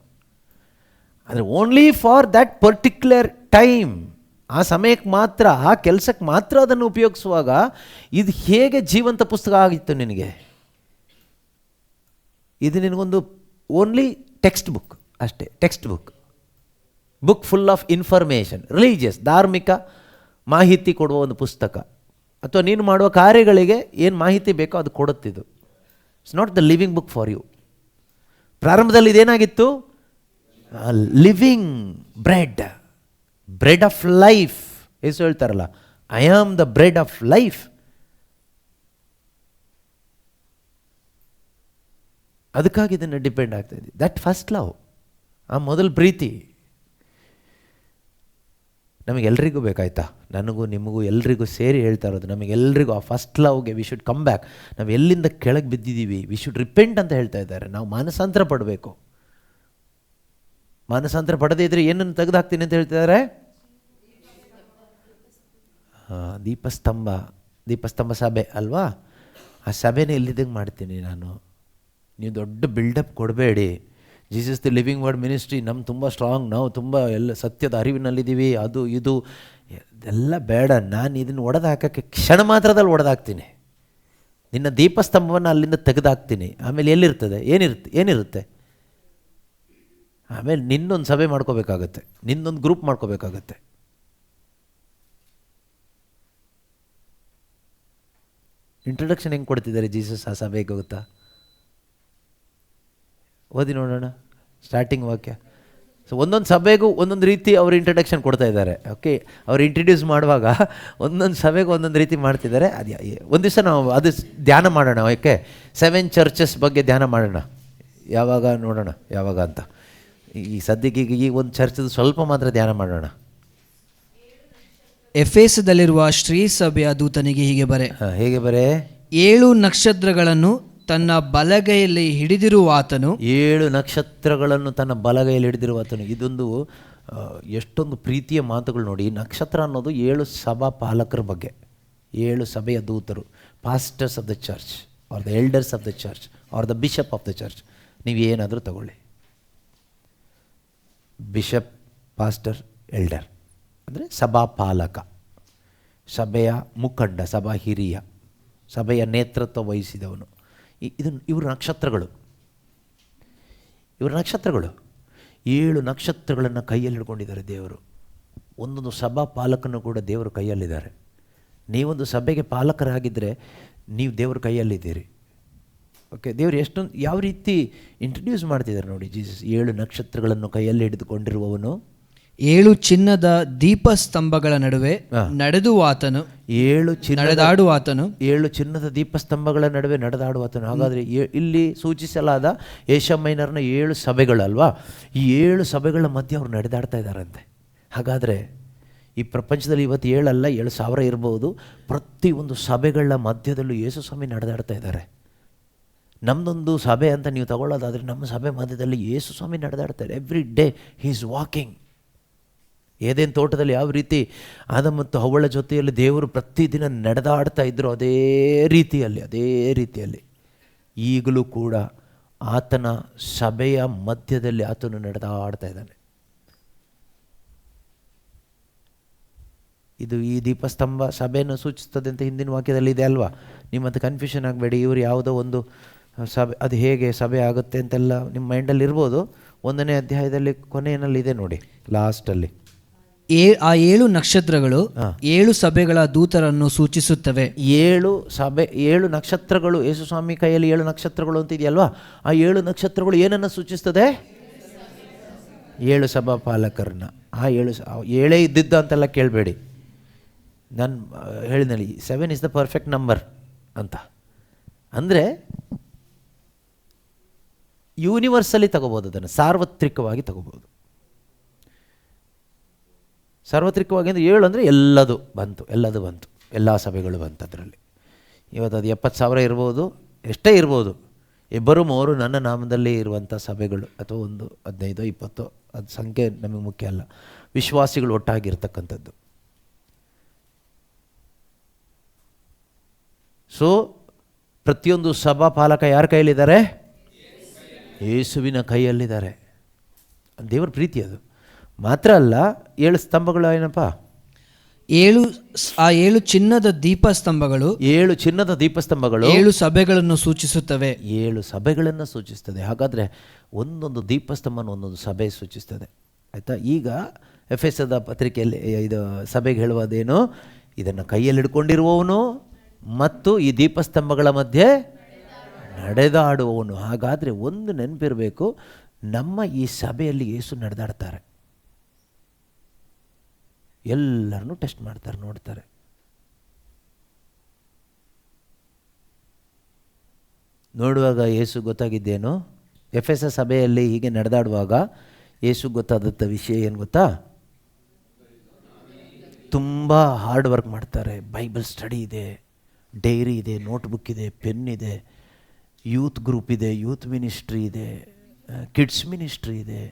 ಅಂದರೆ only for that particular time, ಆ ಸಮಯಕ್ಕೆ ಮಾತ್ರ, ಆ ಕೆಲಸಕ್ಕೆ ಮಾತ್ರ ಅದನ್ನು ಉಪಯೋಗಿಸುವಾಗ ಇದು ಹೇಗೆ ಜೀವಂತ ಪುಸ್ತಕ ಆಗಿತ್ತು ನಿನಗೆ? ಇದು ನಿನಗೊಂದು ಓನ್ಲಿ ಟೆಕ್ಸ್ಟ್ ಬುಕ್ ಅಷ್ಟೇ. Text book full of information, religious, ಧಾರ್ಮಿಕ ಮಾಹಿತಿ ಕೊಡುವ ಒಂದು ಪುಸ್ತಕ. ಅಥವಾ ನೀನು ಮಾಡುವ ಕಾರ್ಯಗಳಿಗೆ ಏನು ಮಾಹಿತಿ ಬೇಕೋ ಅದು ಕೊಡುತ್ತಿದ್ದು. It's not the living book for you. ಪ್ರಾರಂಭದಲ್ಲಿ ಇದೇನಾಗಿತ್ತು? Living bread of life. ಎಷ್ಟು ಹೇಳ್ತಾರಲ್ಲ, I am the bread of life. ಅದಕ್ಕಾಗಿ ಇದನ್ನು ಡಿಪೆಂಡ್ ಆಗ್ತಾ ಇದೆ. ದಟ್ ಫಸ್ಟ್ ಲವ್, ಆ ಮೊದಲ ಪ್ರೀತಿ ನಮಗೆಲ್ರಿಗೂ ಬೇಕಾಯ್ತಾ? ನನಗೂ ನಿಮಗೂ ಎಲ್ರಿಗೂ ಸೇರಿ ಹೇಳ್ತಾ ಇರೋದು, ನಮಗೆಲ್ರಿಗೂ ಆ ಫಸ್ಟ್ ಲವ್ಗೆ ವಿ ಶುಡ್ ಕಮ್ ಬ್ಯಾಕ್. ನಾವು ಎಲ್ಲಿಂದ ಕೆಳಗೆ ಬಿದ್ದಿದ್ದೀವಿ, ವಿ ಶುಡ್ ರಿಪೆಂಟ್ ಅಂತ ಹೇಳ್ತಾ ಇದ್ದಾರೆ. ನಾವು ಮಾನಸಾಂತರ ಪಡಬೇಕು. ಮಾನಸಾಂತರ ಪಡದೇ ಇದ್ದರೆ ಏನನ್ನು ತೆಗೆದುಹಾಕ್ತೀನಿ ಅಂತ ಹೇಳ್ತಿದ್ದಾರೆ? ದೀಪಸ್ತಂಭ ಸಭೆ ಅಲ್ವಾ? ಆ ಸಭೆನೇ ಇಲ್ಲಿದ್ದಂಗೆ ಮಾಡ್ತೀನಿ ನಾನು. ನೀವು ದೊಡ್ಡ ಬಿಲ್ಡಪ್ ಕೊಡಬೇಡಿ. Jesus the living word ministry ನಮ್ಮ ತುಂಬ ಸ್ಟ್ರಾಂಗ್, ನಾವು ತುಂಬ ಎಲ್ಲ ಸತ್ಯದ ಅರಿವಿನಲ್ಲಿದ್ದೀವಿ, ಅದು ಇದು ಎಲ್ಲ ಬೇಡ. ನಾನು ಇದನ್ನು ಒಡೆದಾಕೋಕ್ಕೆ ಕ್ಷಣ ಮಾತ್ರದಲ್ಲಿ ಒಡೆದಾಕ್ತೀನಿ. ನಿನ್ನ ದೀಪಸ್ತಂಭವನ್ನು ಅಲ್ಲಿಂದ ತೆಗೆದಾಕ್ತೀನಿ. ಆಮೇಲೆ ಎಲ್ಲಿರ್ತದೆ? ಏನಿರುತ್ತೆ? ಆಮೇಲೆ ನಿನ್ನೊಂದು ಸಭೆ ಮಾಡ್ಕೋಬೇಕಾಗತ್ತೆ, ನಿನ್ನೊಂದು ಗ್ರೂಪ್ ಮಾಡ್ಕೋಬೇಕಾಗತ್ತೆ. ಇಂಟ್ರೊಡಕ್ಷನ್ ಹೆಂಗೆ ಕೊಡ್ತಿದ್ದಾರೆ ಜೀಸಸ್ ಆ ಸಭೆಗೆ ಗೊತ್ತಾ? ಓದಿ ನೋಡೋಣ ಸ್ಟಾರ್ಟಿಂಗ್ ವಾಕ್ಯ. ಸೊ ಒಂದೊಂದು ಸಭೆಗೂ ಒಂದೊಂದು ರೀತಿ ಅವರು ಇಂಟ್ರಡಕ್ಷನ್ ಕೊಡ್ತಾ ಇದ್ದಾರೆ. ಓಕೆ, ಅವ್ರು ಇಂಟ್ರಡ್ಯೂಸ್ ಮಾಡುವಾಗ ಒಂದೊಂದು ಸಭೆಗೂ ಒಂದೊಂದು ರೀತಿ ಮಾಡ್ತಿದ್ದಾರೆ. ಅದು ಒಂದು ದಿವಸ ನಾವು ಅದು ಧ್ಯಾನ ಮಾಡೋಣ. ಓಕೆ, 7 ಚರ್ಚಸ್ ಬಗ್ಗೆ ಧ್ಯಾನ ಮಾಡೋಣ. ಯಾವಾಗ ನೋಡೋಣ ಯಾವಾಗ ಅಂತ. ಈ ಸದ್ಯಕ್ಕೆ ಈ ಒಂದು ಚರ್ಚದ ಸ್ವಲ್ಪ ಮಾತ್ರ ಧ್ಯಾನ ಮಾಡೋಣ.
ಎಫೆಸದಲ್ಲಿರುವ ಶ್ರೀ ಸಭೆಯ ದೂತನಿಗೆ ಹೀಗೆ ಬರೆ.
ಹೇಗೆ ಬರೆ?
7 ನಕ್ಷತ್ರಗಳನ್ನು ತನ್ನ ಬಲಗೈಯಲ್ಲಿ ಹಿಡಿದಿರುವಾತನು.
7 ನಕ್ಷತ್ರಗಳನ್ನು ತನ್ನ ಬಲಗೈಯಲ್ಲಿ ಹಿಡಿದಿರುವಾತನು. ಇದೊಂದು ಎಷ್ಟೊಂದು ಪ್ರೀತಿಯ ಮಾತುಗಳು ನೋಡಿ. ನಕ್ಷತ್ರ ಅನ್ನೋದು 7 ಸಭಾ ಪಾಲಕರ ಬಗ್ಗೆ, 7 ಸಭೆಯ ದೂತರು, pastors of the church are the elders of the church are the bishop of the church. ನೀವು ಏನಾದರೂ ತಗೊಳ್ಳಿ, ಬಿಷಪ್, ಪಾಸ್ಟರ್, ಎಲ್ಡರ್ ಅಂದರೆ ಸಭಾಪಾಲಕ, ಸಭೆಯ ಮುಖಂಡ, ಸಭಾ ಹಿರಿಯ, ಸಭೆಯ ನೇತೃತ್ವ ವಹಿಸಿದವನು. ಇವರು ನಕ್ಷತ್ರಗಳು. ಇವರು ನಕ್ಷತ್ರಗಳು. 7 ನಕ್ಷತ್ರಗಳನ್ನು ಕೈಯಲ್ಲಿ ಹಿಡ್ಕೊಂಡಿದ್ದಾರೆ ದೇವರು. ಒಂದೊಂದು ಸಭಾ ಪಾಲಕನು ಕೂಡ ದೇವರ ಕೈಯಲ್ಲಿದ್ದಾರೆ. ನೀವೊಂದು ಸಭೆಗೆ ಪಾಲಕರಾಗಿದ್ದರೆ ನೀವು ದೇವರ ಕೈಯಲ್ಲಿದ್ದೀರಿ. ಓಕೆ, ದೇವರು ಎಷ್ಟೊಂದು ಯಾವ ರೀತಿ ಇಂಟ್ರಡ್ಯೂಸ್ ಮಾಡ್ತಿದ್ದಾರೆ ನೋಡಿ. ಜೀಸಸ್ 7 ನಕ್ಷತ್ರಗಳನ್ನು ಕೈಯಲ್ಲಿ ಹಿಡಿದುಕೊಂಡಿರುವವನು,
7 ಚಿನ್ನದ ದೀಪಸ್ತಂಭಗಳ ನಡುವೆ ನಡೆದುವಾತನು,
7 ಚಿನ್ನದ ದೀಪಸ್ತಂಭಗಳ ನಡುವೆ ನಡೆದಾಡುವಾತನು. ಹಾಗಾದರೆ ಇಲ್ಲಿ ಸೂಚಿಸಲಾದ ಏಷ್ಯಾ ಮೈನರ್ನ 7 ಸಭೆಗಳಲ್ವಾ, ಈ 7 ಸಭೆಗಳ ಮಧ್ಯೆ ಅವರು ನಡೆದಾಡ್ತಾ ಇದ್ದಾರಂತೆ. ಹಾಗಾದರೆ ಈ ಪ್ರಪಂಚದಲ್ಲಿ ಇವತ್ತು 7 ಅಲ್ಲ 7,000 ಇರ್ಬೋದು. ಪ್ರತಿಯೊಂದು ಸಭೆಗಳ ಮಧ್ಯದಲ್ಲೂ ಯೇಸು ಸ್ವಾಮಿ ನಡೆದಾಡ್ತಾ ಇದ್ದಾರೆ. ನಮ್ಮದೊಂದು ಸಭೆ ಅಂತ ನೀವು ತಗೊಳ್ಳೋದಾದರೆ ನಮ್ಮ ಸಭೆ ಮಧ್ಯದಲ್ಲಿ ಯೇಸು ಸ್ವಾಮಿ ನಡೆದಾಡ್ತಾರೆ. Every day he is walking. ಏದೇನು ತೋಟದಲ್ಲಿ ಯಾವ ರೀತಿ ಆದಮ್ ಮತ್ತು ಹವ್ವಳ ಜೊತೆಯಲ್ಲಿ ದೇವರು ಪ್ರತಿದಿನ ನಡೆದಾಡ್ತಾ ಇದ್ದರು, ಅದೇ ರೀತಿಯಲ್ಲಿ ಈಗಲೂ ಕೂಡ ಆತನ ಸಭೆಯ ಮಧ್ಯದಲ್ಲಿ ಆತನು ನಡೆದಾಡ್ತಾ ಇದ್ದಾನೆ. ಇದು ಈ ದೀಪಸ್ತಂಭ ಸಭೆಯನ್ನು ಸೂಚಿಸ್ತದೆ ಅಂತ ಹಿಂದಿನ ವಾಕ್ಯದಲ್ಲಿ ಇದೆ ಅಲ್ವಾ. ನಿಮ್ಮಂತ ಕನ್ಫ್ಯೂಷನ್ ಆಗಬೇಡಿ. ಇವರು ಯಾವುದೋ ಒಂದು ಸಭೆ, ಅದು ಹೇಗೆ ಸಭೆ ಆಗುತ್ತೆ ಅಂತೆಲ್ಲ ನಿಮ್ಮ ಮೈಂಡಲ್ಲಿ ಇರ್ಬೋದು. 1ನೇ ಅಧ್ಯಾಯದಲ್ಲಿ ಕೊನೆಯಲ್ಲಿದೆ ನೋಡಿ, ಲಾಸ್ಟಲ್ಲಿ.
ಆ 7 ನಕ್ಷತ್ರಗಳು 7 ಸಭೆಗಳ ದೂತರನ್ನು ಸೂಚಿಸುತ್ತವೆ.
7 ನಕ್ಷತ್ರಗಳು, ಯೇಸು ಸ್ವಾಮಿ ಕೈಯಲ್ಲಿ 7 ನಕ್ಷತ್ರಗಳು ಅಂತ ಇದೆಯಲ್ವಾ. ಆ 7 ನಕ್ಷತ್ರಗಳು ಏನನ್ನು ಸೂಚಿಸ್ತದೆ? 7 ಸಭಾ ಪಾಲಕರನ್ನ. ಆ 7 ಇದ್ದಿದ್ದ ಅಂತೆಲ್ಲ ಕೇಳಬೇಡಿ. ನಾನು ಹೇಳಿದಲ್ಲಿ 7 ಇಸ್ ದ ಪರ್ಫೆಕ್ಟ್ ನಂಬರ್ ಅಂತ. ಅಂದರೆ ಯೂನಿವರ್ಸಲ್ಲಿ ತಗೋಬೋದು, ಅದನ್ನು ಸಾರ್ವತ್ರಿಕವಾಗಿ ತಗೋಬೋದು. ಸಾರ್ವತ್ರಿಕವಾಗಿ ಅಂದರೆ 7 ಅಂದರೆ ಎಲ್ಲದು ಬಂತು, ಎಲ್ಲ ಸಭೆಗಳು ಬಂತು ಅದರಲ್ಲಿ. ಇವತ್ತು ಅದು 70,000 ಇರ್ಬೋದು, ಎಷ್ಟೇ ಇರ್ಬೋದು. 2 3 ನನ್ನ ನಾಮದಲ್ಲಿ ಇರುವಂಥ ಸಭೆಗಳು, ಅಥವಾ 1 15 20, ಅದು ಸಂಖ್ಯೆ ನಮಗೆ ಮುಖ್ಯ ಅಲ್ಲ. ವಿಶ್ವಾಸಿಗಳು ಒಟ್ಟಾಗಿರ್ತಕ್ಕಂಥದ್ದು. ಸೊ ಪ್ರತಿಯೊಂದು ಸಭಾ ಪಾಲಕ ಯಾರ ಕೈಯಲ್ಲಿದ್ದಾರೆ? ಯೇಸುವಿನ ಕೈಯಲ್ಲಿದ್ದಾರೆ. ದೇವರ ಪ್ರೀತಿ ಅದು. ಮಾತ್ರ ಅಲ್ಲ, 7 ಸ್ತಂಭಗಳು ಏನಪ್ಪ?
7 ಚಿನ್ನದ ದೀಪಸ್ತಂಭಗಳು
7
ಸಭೆಗಳನ್ನು ಸೂಚಿಸುತ್ತವೆ.
7 ಸಭೆಗಳನ್ನು ಸೂಚಿಸ್ತದೆ. ಹಾಗಾದರೆ ಒಂದೊಂದು ದೀಪಸ್ತಂಭನ ಒಂದೊಂದು ಸಭೆ ಸೂಚಿಸ್ತದೆ. ಆಯಿತಾ? ಈಗ ಎಫೆಸದ ಪತ್ರಿಕೆಯಲ್ಲಿ ಇದು ಸಭೆಗೆ ಹೇಳುವುದೇನು? ಇದನ್ನು ಕೈಯಲ್ಲಿ ಹಿಡ್ಕೊಂಡಿರುವವನು ಮತ್ತು ಈ ದೀಪಸ್ತಂಭಗಳ ಮಧ್ಯೆ ನಡೆದಾಡುವವನು. ಹಾಗಾದರೆ ಒಂದು ನೆನಪಿರಬೇಕು, ನಮ್ಮ ಈ ಸಭೆಯಲ್ಲಿ ಯೇಸು ನಡೆದಾಡ್ತಾರೆ. ಎಲ್ಲರನ್ನೂ ಟೆಸ್ಟ್ ಮಾಡ್ತಾರೆ, ನೋಡ್ತಾರೆ. ನೋಡುವಾಗ ಯೇಸು ಗೊತ್ತಾಗಿದ್ದೇನು? ಎಫೆಸ ಸಭೆಯಲ್ಲಿ ಹೀಗೆ ನಡೆದಾಡುವಾಗ ಯೇಸು ಗೊತ್ತಾದಂಥ ವಿಷಯ ಏನು ಗೊತ್ತಾ? ತುಂಬ ಹಾರ್ಡ್ ವರ್ಕ್ ಮಾಡ್ತಾರೆ. ಬೈಬಲ್ ಸ್ಟಡಿ ಇದೆ, ಡೈರಿ ಇದೆ, ನೋಟ್ಬುಕ್ ಇದೆ, ಪೆನ್ ಇದೆ, ಯೂತ್ ಗ್ರೂಪ್ ಇದೆ, ಯೂತ್ ಮಿನಿಸ್ಟ್ರಿ ಇದೆ, ಕಿಡ್ಸ್ ಮಿನಿಸ್ಟ್ರಿ ಇದೆ,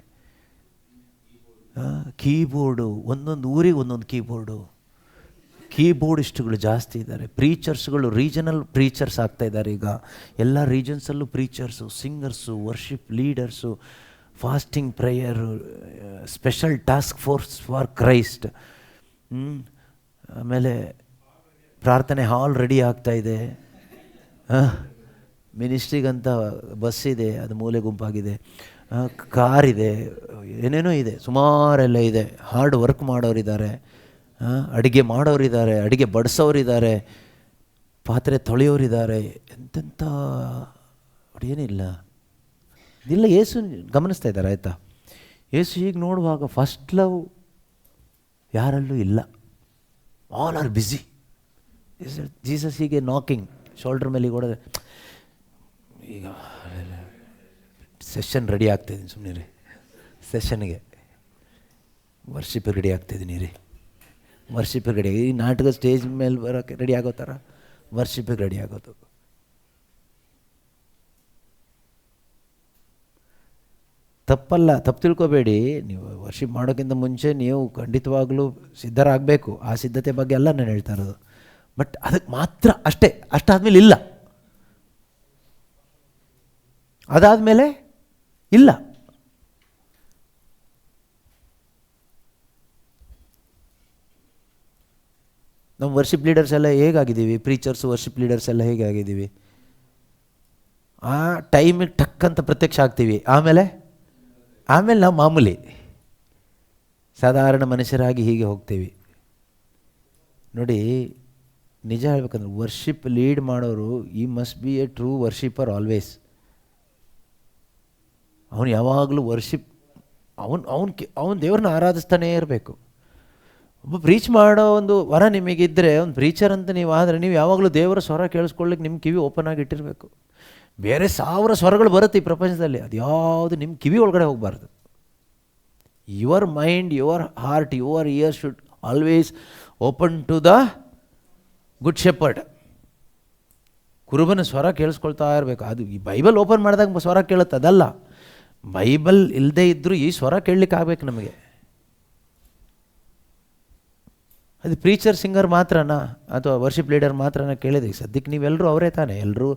ಕೀಬೋರ್ಡು, ಒಂದೊಂದು ಊರಿಗೆ ಒಂದೊಂದು ಕೀಬೋರ್ಡಿಸ್ಟ್ಗಳು ಜಾಸ್ತಿ ಇದ್ದಾರೆ. ಪ್ರೀಚರ್ಸ್ಗಳು ರೀಜನಲ್ ಪ್ರೀಚರ್ಸ್ ಆಗ್ತಾಯಿದ್ದಾರೆ. ಈಗ ಎಲ್ಲ ರೀಜನ್ಸಲ್ಲೂ preachers, singers, worship leaders, fasting prayer, special task force for Christ. ಆಮೇಲೆ ಪ್ರಾರ್ಥನೆ ಹಾಲ್ ರೆಡಿ ಆಗ್ತಾಯಿದೆ. ಮಿನಿಸ್ಟ್ರಿಗಂತ ಬಸ್ ಇದೆ, ಅದು ಮೂಲೆ ಗುಂಪಾಗಿದೆ, ಕಾರಿದೆ, ಏನೇನೋ ಇದೆ, ಸುಮಾರೆಲ್ಲ ಇದೆ. ಹಾರ್ಡ್ ವರ್ಕ್ ಮಾಡೋರಿದ್ದಾರೆ, ಅಡುಗೆ ಮಾಡೋರಿದ್ದಾರೆ, ಅಡುಗೆ ಬಡಿಸೋರಿದ್ದಾರೆ, ಪಾತ್ರೆ ತೊಳೆಯೋರಿದ್ದಾರೆ. ಎಂತೆಂಥ ಏನಿಲ್ಲ ಇದೆಲ್ಲ ಯೇಸು ಗಮನಿಸ್ತಾ ಇದ್ದಾರೆ. ಆಯಿತಾ? ಯೇಸು ಹೀಗೆ ನೋಡುವಾಗ ಫಸ್ಟ್ ಲವ್ ಯಾರಲ್ಲೂ ಇಲ್ಲ. All are busy. ಜೀಸಸ್ ಹೀಗೆ ನಾಕಿಂಗ್ ಶೋಲ್ಡ್ರ್ ಮೇಲೆ ಹೊಡೆದ್ರೆ, ಈಗ ಸೆಷನ್ ರೆಡಿ ಆಗ್ತಾಯಿದ್ದೀನಿ, ಸುಮ್ಮನೆ ರೀ, ಸೆಷನ್ಗೆ ವರ್ಷಿಪಿಗೆ ರೆಡಿ ಆಗ್ತಾಯಿದ್ದೀನಿ ರೀ, ವರ್ಷಿಪಿಗೆ ರೆಡಿ ಆಗಿ ಈ ನಾಟಕ ಸ್ಟೇಜ್ ಮೇಲೆ ಬರೋಕ್ಕೆ ರೆಡಿ ಆಗೋ ಥರ ವರ್ಷಿಪಿಗೆ ರೆಡಿ ಆಗೋದು. ತಪ್ಪಲ್ಲ, ತಪ್ಪು ತಿಳ್ಕೊಬೇಡಿ. ನೀವು ವರ್ಷಿಪ್ ಮಾಡೋಕ್ಕಿಂತ ಮುಂಚೆ ನೀವು ಖಂಡಿತವಾಗಲೂ ಸಿದ್ಧರಾಗಬೇಕು. ಆ ಸಿದ್ಧತೆ ಬಗ್ಗೆ ಎಲ್ಲ ನಾನು ಹೇಳ್ತಾ ಇರೋದು. ಬಟ್ ಅದಕ್ಕೆ ಮಾತ್ರ ಅಷ್ಟೇ, ಅಷ್ಟಾದಮೇಲೆ ಇಲ್ಲ, ಅದಾದಮೇಲೆ ಇಲ್ಲ. ನಮ್ಮ ವರ್ಷಿಪ್ ಲೀಡರ್ಸ್ ಎಲ್ಲ ಹೇಗಾಗಿದ್ದೀವಿ? ಪ್ರೀಚರ್ಸು, ವರ್ಷಿಪ್ ಲೀಡರ್ಸ್ ಎಲ್ಲ ಹೇಗಾಗಿದ್ದೀವಿ? ಆ ಟೈಮಿಗೆ ಟಕ್ಕಂತ ಪ್ರತ್ಯಕ್ಷ ಆಗ್ತೀವಿ, ಆಮೇಲೆ ಆಮೇಲೆ ನಾವು ಮಾಮೂಲಿ ಸಾಧಾರಣ ಮನುಷ್ಯರಾಗಿ ಹೀಗೆ ಹೋಗ್ತೀವಿ. ನೋಡಿ, ನಿಜ ಹೇಳ್ಬೇಕಂದ್ರೆ ವರ್ಷಿಪ್ ಲೀಡ್ ಮಾಡೋರು ಈ must be A true worshipper always. ಅವನು ಯಾವಾಗಲೂ ವರ್ಷಿಪ್ ಅವನು ದೇವ್ರನ್ನ ಆರಾಧಿಸ್ತಾನೇ ಇರಬೇಕು. ಒಬ್ಬ ಪ್ರೀಚ್ ಮಾಡೋ ಒಂದು ವರ ನಿಮಗಿದ್ದರೆ, ಒಂದು ಪ್ರೀಚರ್ ಅಂತ ನೀವು ಆದರೆ, ನೀವು ಯಾವಾಗಲೂ ದೇವರ ಸ್ವರ ಕೇಳಿಸ್ಕೊಳ್ಳಿಕ್ಕೆ ನಿಮ್ಮ ಕಿವಿ ಓಪನ್ ಆಗಿ ಇಟ್ಟಿರಬೇಕು. ಬೇರೆ 1000 ಸ್ವರಗಳು ಬರುತ್ತೆ ಈ ಪ್ರಪಂಚದಲ್ಲಿ, ಅದು ಯಾವುದು ನಿಮ್ಮ ಕಿವಿ ಒಳಗಡೆ ಹೋಗಬಾರ್ದು. Your mind, your heart, your ear should always open to the good shepherd. ಕುರುಬನ ಸ್ವರ ಕೇಳಿಸ್ಕೊಳ್ತಾ ಇರಬೇಕು. ಅದು ಈ ಬೈಬಲ್ ಓಪನ್ ಮಾಡಿದಾಗ ಸ್ವರ ಕೇಳುತ್ತೆ, ಅದಲ್ಲ. ಬೈಬಲ್ ಇಲ್ಲದೇ ಇದ್ದರೂ ಈ ಸ್ವರ ಕೇಳಲಿಕ್ಕೆ ಆಗಬೇಕು ನಮಗೆ. ಅದು ಪ್ರೀಚರ್ ಸಿಂಗರ್ ಮಾತ್ರನಾ ಅಥವಾ ವರ್ಷಿಪ್ ಲೀಡರ್ ಮಾತ್ರನಾ ಕೇಳಿದೆ? ಸದ್ಯಕ್ಕೆ ನೀವೆಲ್ಲರೂ ಅವರೇ ತಾನೆ. ಎಲ್ಲರೂ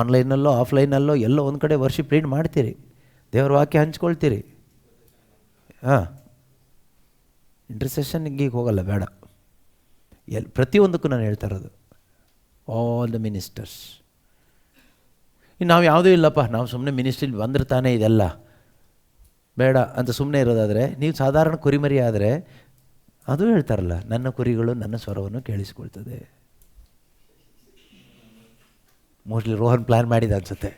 ಆನ್ಲೈನಲ್ಲೋ ಆಫ್ಲೈನಲ್ಲೋ ಎಲ್ಲೋ ಒಂದು ಕಡೆ ವರ್ಷಿಪ್ ಲೀಡ್ ಮಾಡ್ತೀರಿ, ದೇವ್ರ ವಾಕ್ಯ ಹಂಚ್ಕೊಳ್ತೀರಿ. ಇಂಟರ್ಸೆಷನ್ಗೆ ಹೋಗಲ್ಲ, ಬೇಡ. ಪ್ರತಿಯೊಂದಕ್ಕೂ ನಾನು ಹೇಳ್ತಾ ಇರೋದು, ಆಲ್ ದ ಮಿನಿಸ್ಟರ್ಸ್. ಇನ್ನು ನಾವು ಯಾವುದೂ ಇಲ್ಲಪ್ಪ, ನಾವು ಸುಮ್ಮನೆ ಮಿನಿಸ್ಟ್ರಿಲಿ ಬಂದ್ರೆ ತಾನೇ ಇದೆಲ್ಲ, ಬೇಡ ಅಂತ ಸುಮ್ಮನೆ ಇರೋದಾದರೆ, ನೀವು ಸಾಧಾರಣ ಕುರಿಮರಿ ಆದರೆ, ಅದು ಹೇಳ್ತಾರಲ್ಲ, ನನ್ನ ಕುರಿಗಳು ನನ್ನ ಸ್ವರವನ್ನು ಕೇಳಿಸ್ಕೊಳ್ತದೆ. ಮೋಸ್ಟ್ಲಿ ರೋಹನ್ ಪ್ಲ್ಯಾನ್ ಮಾಡಿದ ಅನ್ಸುತ್ತೆ.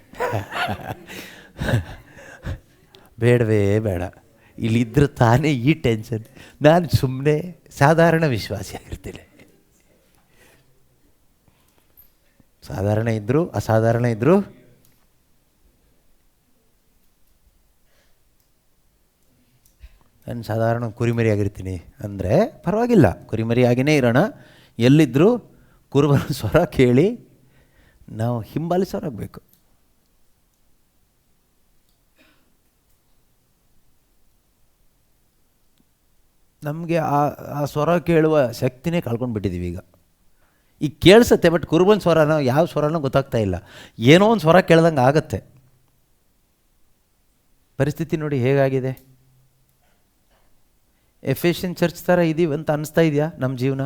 ಬೇಡವೇ ಬೇಡ, ಇಲ್ಲಿದ್ದರೆ ತಾನೇ ಈ ಟೆನ್ಷನ್. ನಾನು ಸುಮ್ಮನೆ ಸಾಧಾರಣ ವಿಶ್ವಾಸಿ ಆಗಿರ್ತೀನಿ. ಸಾಧಾರಣ ಇದ್ದರೂ ಅಸಾಧಾರಣ ಇದ್ದರೂ ನಾನು ಸಾಧಾರಣ ಕುರಿಮರಿ ಆಗಿರ್ತೀನಿ ಅಂದರೆ ಪರವಾಗಿಲ್ಲ, ಕುರಿಮರಿಯಾಗಿಯೇ ಇರೋಣ. ಎಲ್ಲಿದ್ದರೂ ಕುರುಬನ ಸ್ವರ ಕೇಳಿ ನಾವು ಹಿಂಬಾಲಿಸೋರಾಗಬೇಕು. ನಮಗೆ ಆ ಸ್ವರ ಕೇಳುವ ಶಕ್ತಿನೇ ಕಳ್ಕೊಂಡು ಬಿಟ್ಟಿದ್ದೀವಿ ಈಗ ಕೇಳಿಸುತ್ತೆ, ಬಟ್ ಕುರುಬನ ಸ್ವರನ ಯಾವ ಸ್ವರನೂ ಗೊತ್ತಾಗ್ತಾ ಇಲ್ಲ. ಏನೋ ಒಂದು ಸ್ವರ ಕೇಳ್ದಂಗೆ ಆಗುತ್ತೆ. ಪರಿಸ್ಥಿತಿ ನೋಡಿ ಹೇಗಾಗಿದೆ. ಎಫೆಷಿಯನ್ ಚರ್ಚ್ ಥರ ಇದೀವಿ ಅಂತ ಅನ್ನಿಸ್ತಾ ಇದೆಯಾ ನಮ್ಮ ಜೀವನ?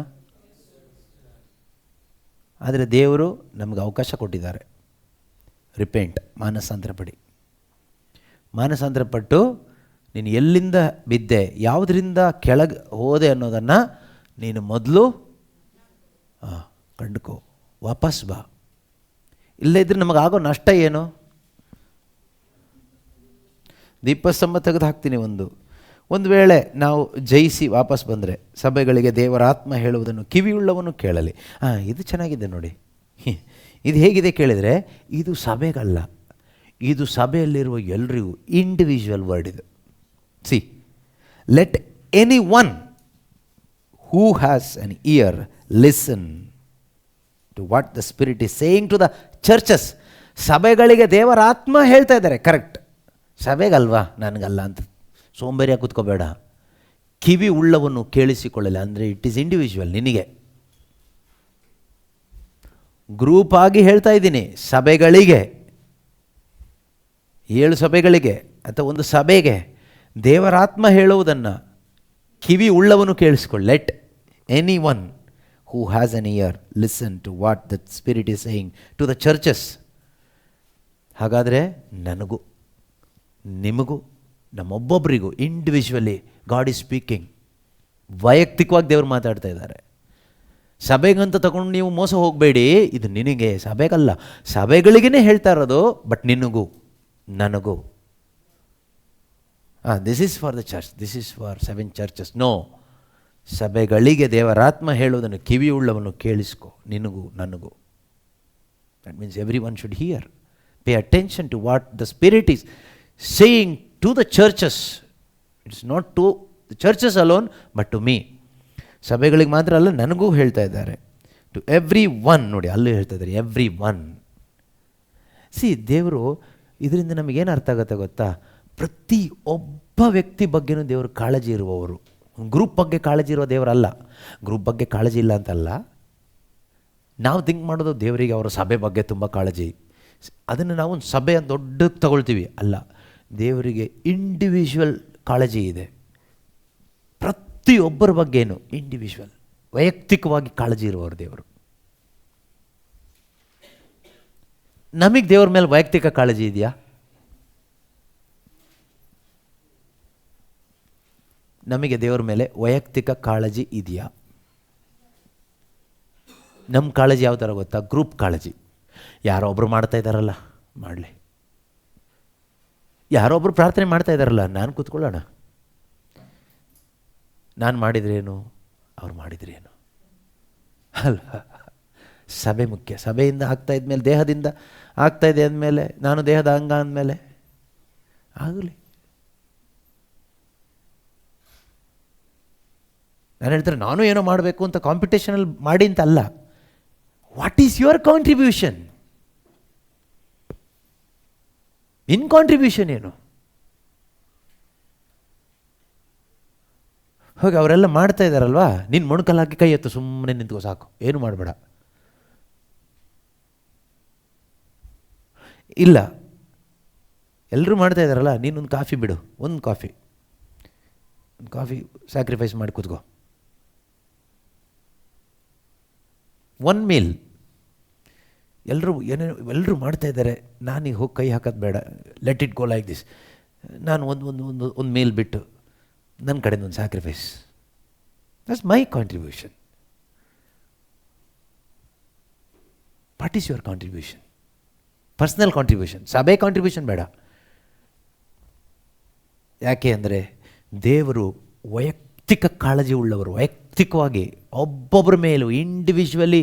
ಆದರೆ ದೇವರು ನಮಗೆ ಅವಕಾಶ ಕೊಟ್ಟಿದ್ದಾರೆ. ರಿಪೆಂಟ್, ಮಾನಸಾಂತರ ಪಡಿ. ಮಾನಸಾಂತರ ಪಟ್ಟು ನೀನು ಎಲ್ಲಿಂದ ಬಿದ್ದೆ, ಯಾವುದರಿಂದ ಕೆಳಗೆ ಹೋದೆ ಅನ್ನೋದನ್ನು ನೀನು ಮೊದಲು ಕಂಡುಕೋ, ವಾಪಸ್ ಬಾ. ಇಲ್ಲದೇ ಇದ್ದರೆ ನಮಗಾಗೋ ನಷ್ಟ ಏನು? ದೀಪಸ್ತಂಭ ತೆಗೆದು ಹಾಕ್ತೀನಿ. ಒಂದು ವೇಳೆ ನಾವು ಜಯಿಸಿ ವಾಪಸ್ ಬಂದರೆ, ಸಭೆಗಳಿಗೆ ದೇವರ ಆತ್ಮ ಹೇಳುವುದನ್ನು ಕಿವಿಯುಳ್ಳವನು ಕೇಳಲಿ. ಇದು ಚೆನ್ನಾಗಿದೆ ನೋಡಿ. ಇದು ಹೇಗಿದೆ ಕೇಳಿದರೆ, ಇದು ಸಭೆಗಲ್ಲ, ಇದು ಸಭೆಯಲ್ಲಿರುವ ಎಲ್ರಿಗೂ ಇಂಡಿವಿಜುವಲ್ ವರ್ಡ್ ಇದು. See, let any one who has an ear listen to what the spirit is saying to the churches. ಸಭೆಗಳಿಗೆ ದೇವರ ಆತ್ಮ ಹೇಳ್ತಾ ಇದ್ದಾರೆ, ಕರೆಕ್ಟ್. ಸಭೆಗಲ್ವಾ, ನನಗಲ್ಲ ಅಂತ ಸೋಂಬೇರಿಯಾಗಿ ಕೂತ್ಕೋಬೇಡ. ಕಿವಿ ಉಳ್ಳವನ್ನು ಕೇಳಿಸಿಕೊಳ್ಳಲ್ಲ ಅಂದರೆ ಇಟ್ ಈಸ್ ಇಂಡಿವಿಜುವಲ್, ನಿನಗೆ. ಗ್ರೂಪ್ ಆಗಿ ಹೇಳ್ತಾ ಇದ್ದೀನಿ, ಸಭೆಗಳಿಗೆ, 7 ಸಭೆಗಳಿಗೆ ಅಥವಾ ಒಂದು ಸಭೆಗೆ ದೇವರಾತ್ಮ ಹೇಳುವುದನ್ನು ಕಿವಿ ಉಳ್ಳವನು ಕೇಳಿಸ್ಕೊಳ್ಳಿ. Let any one who has an ear listen to what the spirit is saying to the churches. ಹಾಗಾದರೆ ನನಗೂ ನಿಮಗೂ ನಮ್ಮೊಬ್ಬೊಬ್ಬರಿಗೂ ಇಂಡಿವಿಜುವಲಿ ಗಾಡ್ ಈಸ್ ಸ್ಪೀಕಿಂಗ್. ವೈಯಕ್ತಿಕವಾಗಿ ದೇವರು ಮಾತಾಡ್ತಾ ಇದ್ದಾರೆ. ಸಭೆಗಂತ ತಗೊಂಡು ನೀವು ಮೋಸ ಹೋಗಬೇಡಿ. ಇದು ನಿನಗೆ, ಸಭೆಗಲ್ಲ, ಸಭೆಗಳಿಗೇ ಹೇಳ್ತಾ ಇರೋದು. ಬಟ್ ನಿನಗೂ ನನಗೂ, this is for the church, this is for 7 churches. No, ಸಭೆಗಳಿಗೆ ದೇವರಾತ್ಮ ಹೇಳುವುದನ್ನು ಕಿವಿಯುಳ್ಳವನು ಕೇಳಿಸ್ಕೊ, ನಿನಗೂ ನನಗೂ. That means every one should hear, pay attention to what the spirit is saying to the churches. It's not to the churches alone but to me. ಸಭೆಗಳಿಗೆ ಮಾತ್ರ ಅಲ್ಲ, ನನಗೂ ಹೇಳ್ತಾ ಇದ್ದಾರೆ. ಟು ಎವ್ರಿ ಒನ್, ನೋಡಿ ಅಲ್ಲೂ ಹೇಳ್ತಾ ಇದ್ದಾರೆ, ಎವ್ರಿ ಒನ್. ಸಿ, ದೇವರು ಇದರಿಂದ ನಮಗೇನು ಅರ್ಥ ಆಗುತ್ತೆ ಗೊತ್ತಾ? ಪ್ರತಿ ಒಬ್ಬ ವ್ಯಕ್ತಿ ಬಗ್ಗೆನೂ ದೇವರು ಕಾಳಜಿ ಇರುವವರು. ಗ್ರೂಪ್ ಬಗ್ಗೆ ಕಾಳಜಿ ಇರುವ ದೇವರಲ್ಲ. ಗ್ರೂಪ್ ಬಗ್ಗೆ ಕಾಳಜಿ ಇಲ್ಲ ಅಂತಲ್ಲ, ನಾವು ಥಿಂಕ್ ಮಾಡೋದು ದೇವರಿಗೆ ಅವರ ಸಭೆ ಬಗ್ಗೆ ತುಂಬ ಕಾಳಜಿ, ಅದನ್ನು ನಾವು ಒಂದು ಸಭೆ ಅಂತ ದೊಡ್ಡಕ್ಕೆ ತಗೊಳ್ತೀವಿ. ಅಲ್ಲ, ದೇವರಿಗೆ ಇಂಡಿವಿಜುವಲ್ ಕಾಳಜಿ ಇದೆ. ಪ್ರತಿಯೊಬ್ಬರ ಬಗ್ಗೆನೂ ಇಂಡಿವಿಜುವಲ್, ವೈಯಕ್ತಿಕವಾಗಿ ಕಾಳಜಿ ಇರುವವರು ದೇವರು. ನಮಗೆ ದೇವ್ರ ಮೇಲೆ ವೈಯಕ್ತಿಕ ಕಾಳಜಿ ಇದೆಯಾ? ನಮಗೆ ದೇವರ ಮೇಲೆ ವೈಯಕ್ತಿಕ ಕಾಳಜಿ ಇದೆಯಾ? ನಮ್ಮ ಕಾಳಜಿ ಯಾವ ಥರ ಗೊತ್ತಾ? ಗ್ರೂಪ್ ಕಾಳಜಿ. ಯಾರೋ ಒಬ್ಬರು ಮಾಡ್ತಾ ಇದ್ದಾರಲ್ಲ, ಮಾಡಲಿ. ಯಾರೋ ಒಬ್ಬರು ಪ್ರಾರ್ಥನೆ ಮಾಡ್ತಾ ಇದ್ದಾರಲ್ಲ, ನಾನು ಕೂತ್ಕೊಳ್ಳೋಣ. ನಾನು ಮಾಡಿದ್ರೇನು, ಅವ್ರು ಮಾಡಿದ್ರೇನು ಅಲ್ವಾ? ಸಭೆ ಮುಖ್ಯ. ಸಭೆಯಿಂದ ಆಗ್ತಾ ಇದ್ಮೇಲೆ, ದೇಹದಿಂದ ಆಗ್ತಾ ಇದೆ ಅಂದಮೇಲೆ, ನಾನು ದೇಹದ ಅಂಗ ಅಂದಮೇಲೆ ಆಗಲಿ. ನಾನು ಹೇಳ್ತಾರೆ ನಾನು ಏನೋ ಮಾಡಬೇಕು ಅಂತ ಕಾಂಪಿಟೇಷನಲ್ಲಿ ಮಾಡಿ ಅಂತ ಅಲ್ಲ. What is your contribution? ನಿನ್ನ ಕಾಂಟ್ರಿಬ್ಯೂಷನ್ ಏನು? ಹೋಗಿ ಅವರೆಲ್ಲ ಮಾಡ್ತಾ ಇದ್ದಾರಲ್ವಾ, ನಿನ್ನ ಮೊಣಕಲ್ಲಿ ಹಾಕಿ ಕೈ ಎತ್ತು, ಸುಮ್ಮನೆ ನಿಂತ್ಕೋ ಸಾಕು, ಏನು ಮಾಡಬೇಡ. ಇಲ್ಲ, ಎಲ್ಲರೂ ಮಾಡ್ತಾ ಇದ್ದಾರಲ್ಲ, ನೀನೊಂದು ಕಾಫಿ ಬಿಡು, ಒಂದು ಕಾಫಿ ಸ್ಯಾಕ್ರಿಫೈಸ್ ಮಾಡಿ ಕೂತ್ಕೋ. One meal. ಎಲ್ಲರೂ ಮಾಡ್ತಾ ಇದ್ದಾರೆ, ನಾನೀಗ ಹೋಗಿ ಕೈ ಹಾಕೋದು ಬೇಡ, let it go like this. ನಾನು ಒಂದು ಮೀಲ್ ಬಿಟ್ಟು ನನ್ನ ಕಡೆಯಿಂದ ಒಂದು sacrifice. That's my contribution. What is your contribution? Personal contribution, ಸಭೆ ಕಾಂಟ್ರಿಬ್ಯೂಷನ್ ಬೇಡ. ಯಾಕೆ ಅಂದರೆ ದೇವರು ವೈಯಕ್ತಿಕ ಕಾಳಜಿ ಉಳ್ಳವರು. ವೈಯಕ್ತಿಕವಾಗಿ ಒಬ್ಬೊಬ್ಬರ ಮೇಲೂ individually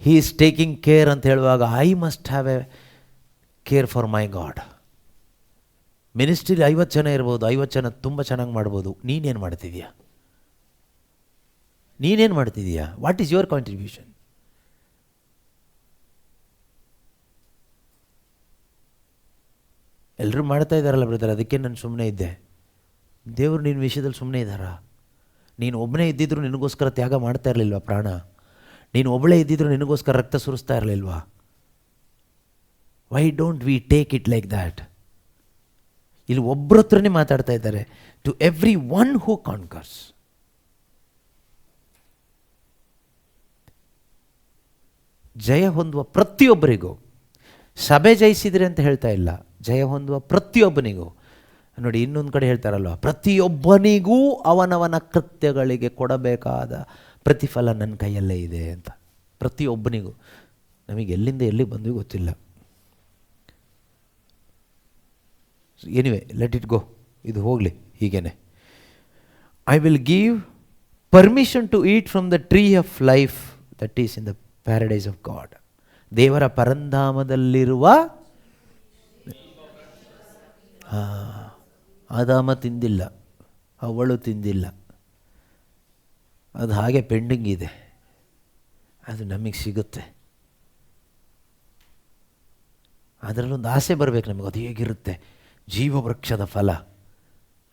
he is taking care ಅಂತ ಹೇಳುವಾಗ, I must have a care for my God. ಮಿನಿಸ್ಟ್ರಿಲಿ 50 ಜನ ಇರ್ಬೋದು, 50 ಜನ ತುಂಬ ಚೆನ್ನಾಗಿ ಮಾಡ್ಬೋದು. ನೀನೇನು ಮಾಡ್ತಿದೀಯಾ? What is your contribution? ಎಲ್ಲರೂ ಮಾಡ್ತಾ ಇದ್ದಾರಲ್ಲ ಬ್ರದರ್, ಅದಕ್ಕೆ ನಾನು ಸುಮ್ಮನೆ ಇದ್ದೆ. ದೇವರು ನಿನ್ನ ವಿಷಯದಲ್ಲಿ ಸುಮ್ಮನೆ ಇದ್ದಾರಾ? ನೀನು ಒಬ್ಬನೇ ಇದ್ದಿದ್ರು ನಿನಗೋಸ್ಕರ ತ್ಯಾಗ ಮಾಡ್ತಾ ಇರಲಿಲ್ವಾ ಪ್ರಾಣ? ನೀನು ಒಬ್ಬಳೇ ಇದ್ದಿದ್ರು ನಿನಗೋಸ್ಕರ ರಕ್ತ ಸುರಿಸ್ತಾ ಇರಲಿಲ್ವಾ? Why don't we take it like that? ಇಲ್ಲಿ ಒಬ್ಬರ ಹತ್ರನೇ ಮಾತಾಡ್ತಾ ಇದ್ದಾರೆ. To every one who conquers. ಜಯ ಹೊಂದುವ ಪ್ರತಿಯೊಬ್ಬರಿಗೂ, ಸಭೆ ಜಯಿಸಿದ್ರೆ ಅಂತ ಹೇಳ್ತಾ ಇಲ್ಲ, ಜಯ ಹೊಂದುವ ಪ್ರತಿಯೊಬ್ಬನಿಗೂ. ನೋಡಿ, ಇನ್ನೊಂದು ಕಡೆ ಹೇಳ್ತಾರಲ್ವ, ಪ್ರತಿಯೊಬ್ಬನಿಗೂ ಅವನವನ ಕೃತ್ಯಗಳಿಗೆ ಕೊಡಬೇಕಾದ ಪ್ರತಿಫಲ ನನ್ನ ಕೈಯಲ್ಲೇ ಇದೆ ಅಂತ. ಪ್ರತಿಯೊಬ್ಬನಿಗೂ. ನಮಗೆ ಎಲ್ಲಿಂದ ಎಲ್ಲಿ ಬಂದ್ವಿ ಗೊತ್ತಿಲ್ಲ. Anyway, let it go. ಇದು ಹೋಗಲಿ ಹೀಗೇನೆ. I will give permission to eat from the tree of life that is in the paradise of God. ದೇವರ ಪರಂಧಾಮದಲ್ಲಿರುವ ಆದಾಮ ತಿಂದಿಲ್ಲ, ಅವಳು ತಿಂದಿಲ್ಲ, ಅದು ಹಾಗೆ ಪೆಂಡಿಂಗ್ ಇದೆ. ಅದು ನಮಗೆ ಸಿಗುತ್ತೆ. ಅದರಲ್ಲೊಂದು ಆಸೆ ಬರಬೇಕು ನಮಗೆ, ಅದು ಹೇಗಿರುತ್ತೆ ಜೀವವೃಕ್ಷದ ಫಲ.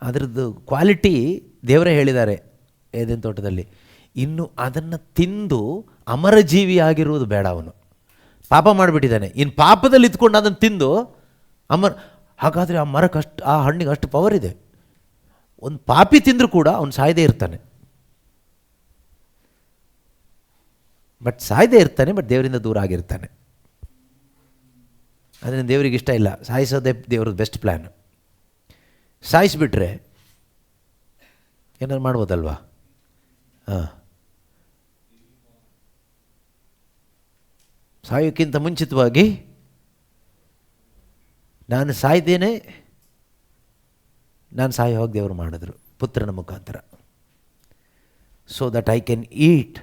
ಅದರದ್ದು ಕ್ವಾಲಿಟಿ ದೇವರೇ ಹೇಳಿದ್ದಾರೆ ಏದೆನ್ ತೋಟದಲ್ಲಿ. ಇನ್ನು ಅದನ್ನು ತಿಂದು ಅಮರಜೀವಿಯಾಗಿರುವುದು ಬೇಡ. ಅವನು ಪಾಪ ಮಾಡಿಬಿಟ್ಟಿದ್ದಾನೆ, ಇನ್ನು ಪಾಪದಲ್ಲಿ ಇದ್ಕೊಂಡು ಅದನ್ನು ತಿಂದು ಹಾಗಾದರೆ ಆ ಮರಕ್ಕೆ ಆ ಹಣ್ಣಿಗೆ ಅಷ್ಟು ಪವರ್ ಇದೆ. ಒಂದು ಪಾಪಿ ತಿಂದರೂ ಕೂಡ ಅವನು ಸಾಯದೇ ಇರ್ತಾನೆ. ಬಟ್ ದೇವರಿಂದ ದೂರ ಆಗಿರ್ತಾನೆ. ಅದರಿಂದ ದೇವರಿಗೆ ಇಷ್ಟ ಇಲ್ಲ. ಸಾಯಿಸೋದೇ ದೇವ್ರದ್ದು ಬೆಸ್ಟ್ ಪ್ಲ್ಯಾನ್. ಸಾಯಿಸಿಬಿಟ್ರೆ ಏನಾದ್ರು ಮಾಡ್ಬೋದಲ್ವಾ? ಸಾಯೋಕ್ಕಿಂತ ಮುಂಚಿತವಾಗಿ ನಾನು ಸಾಯ್ದೇನೆ, ನಾನು ಸಾಯೋ ಹೋಗಿ ದೇವರು ಮಾಡಿದ್ರು ಪುತ್ರನ ಮುಖಾಂತರ. So that I can eat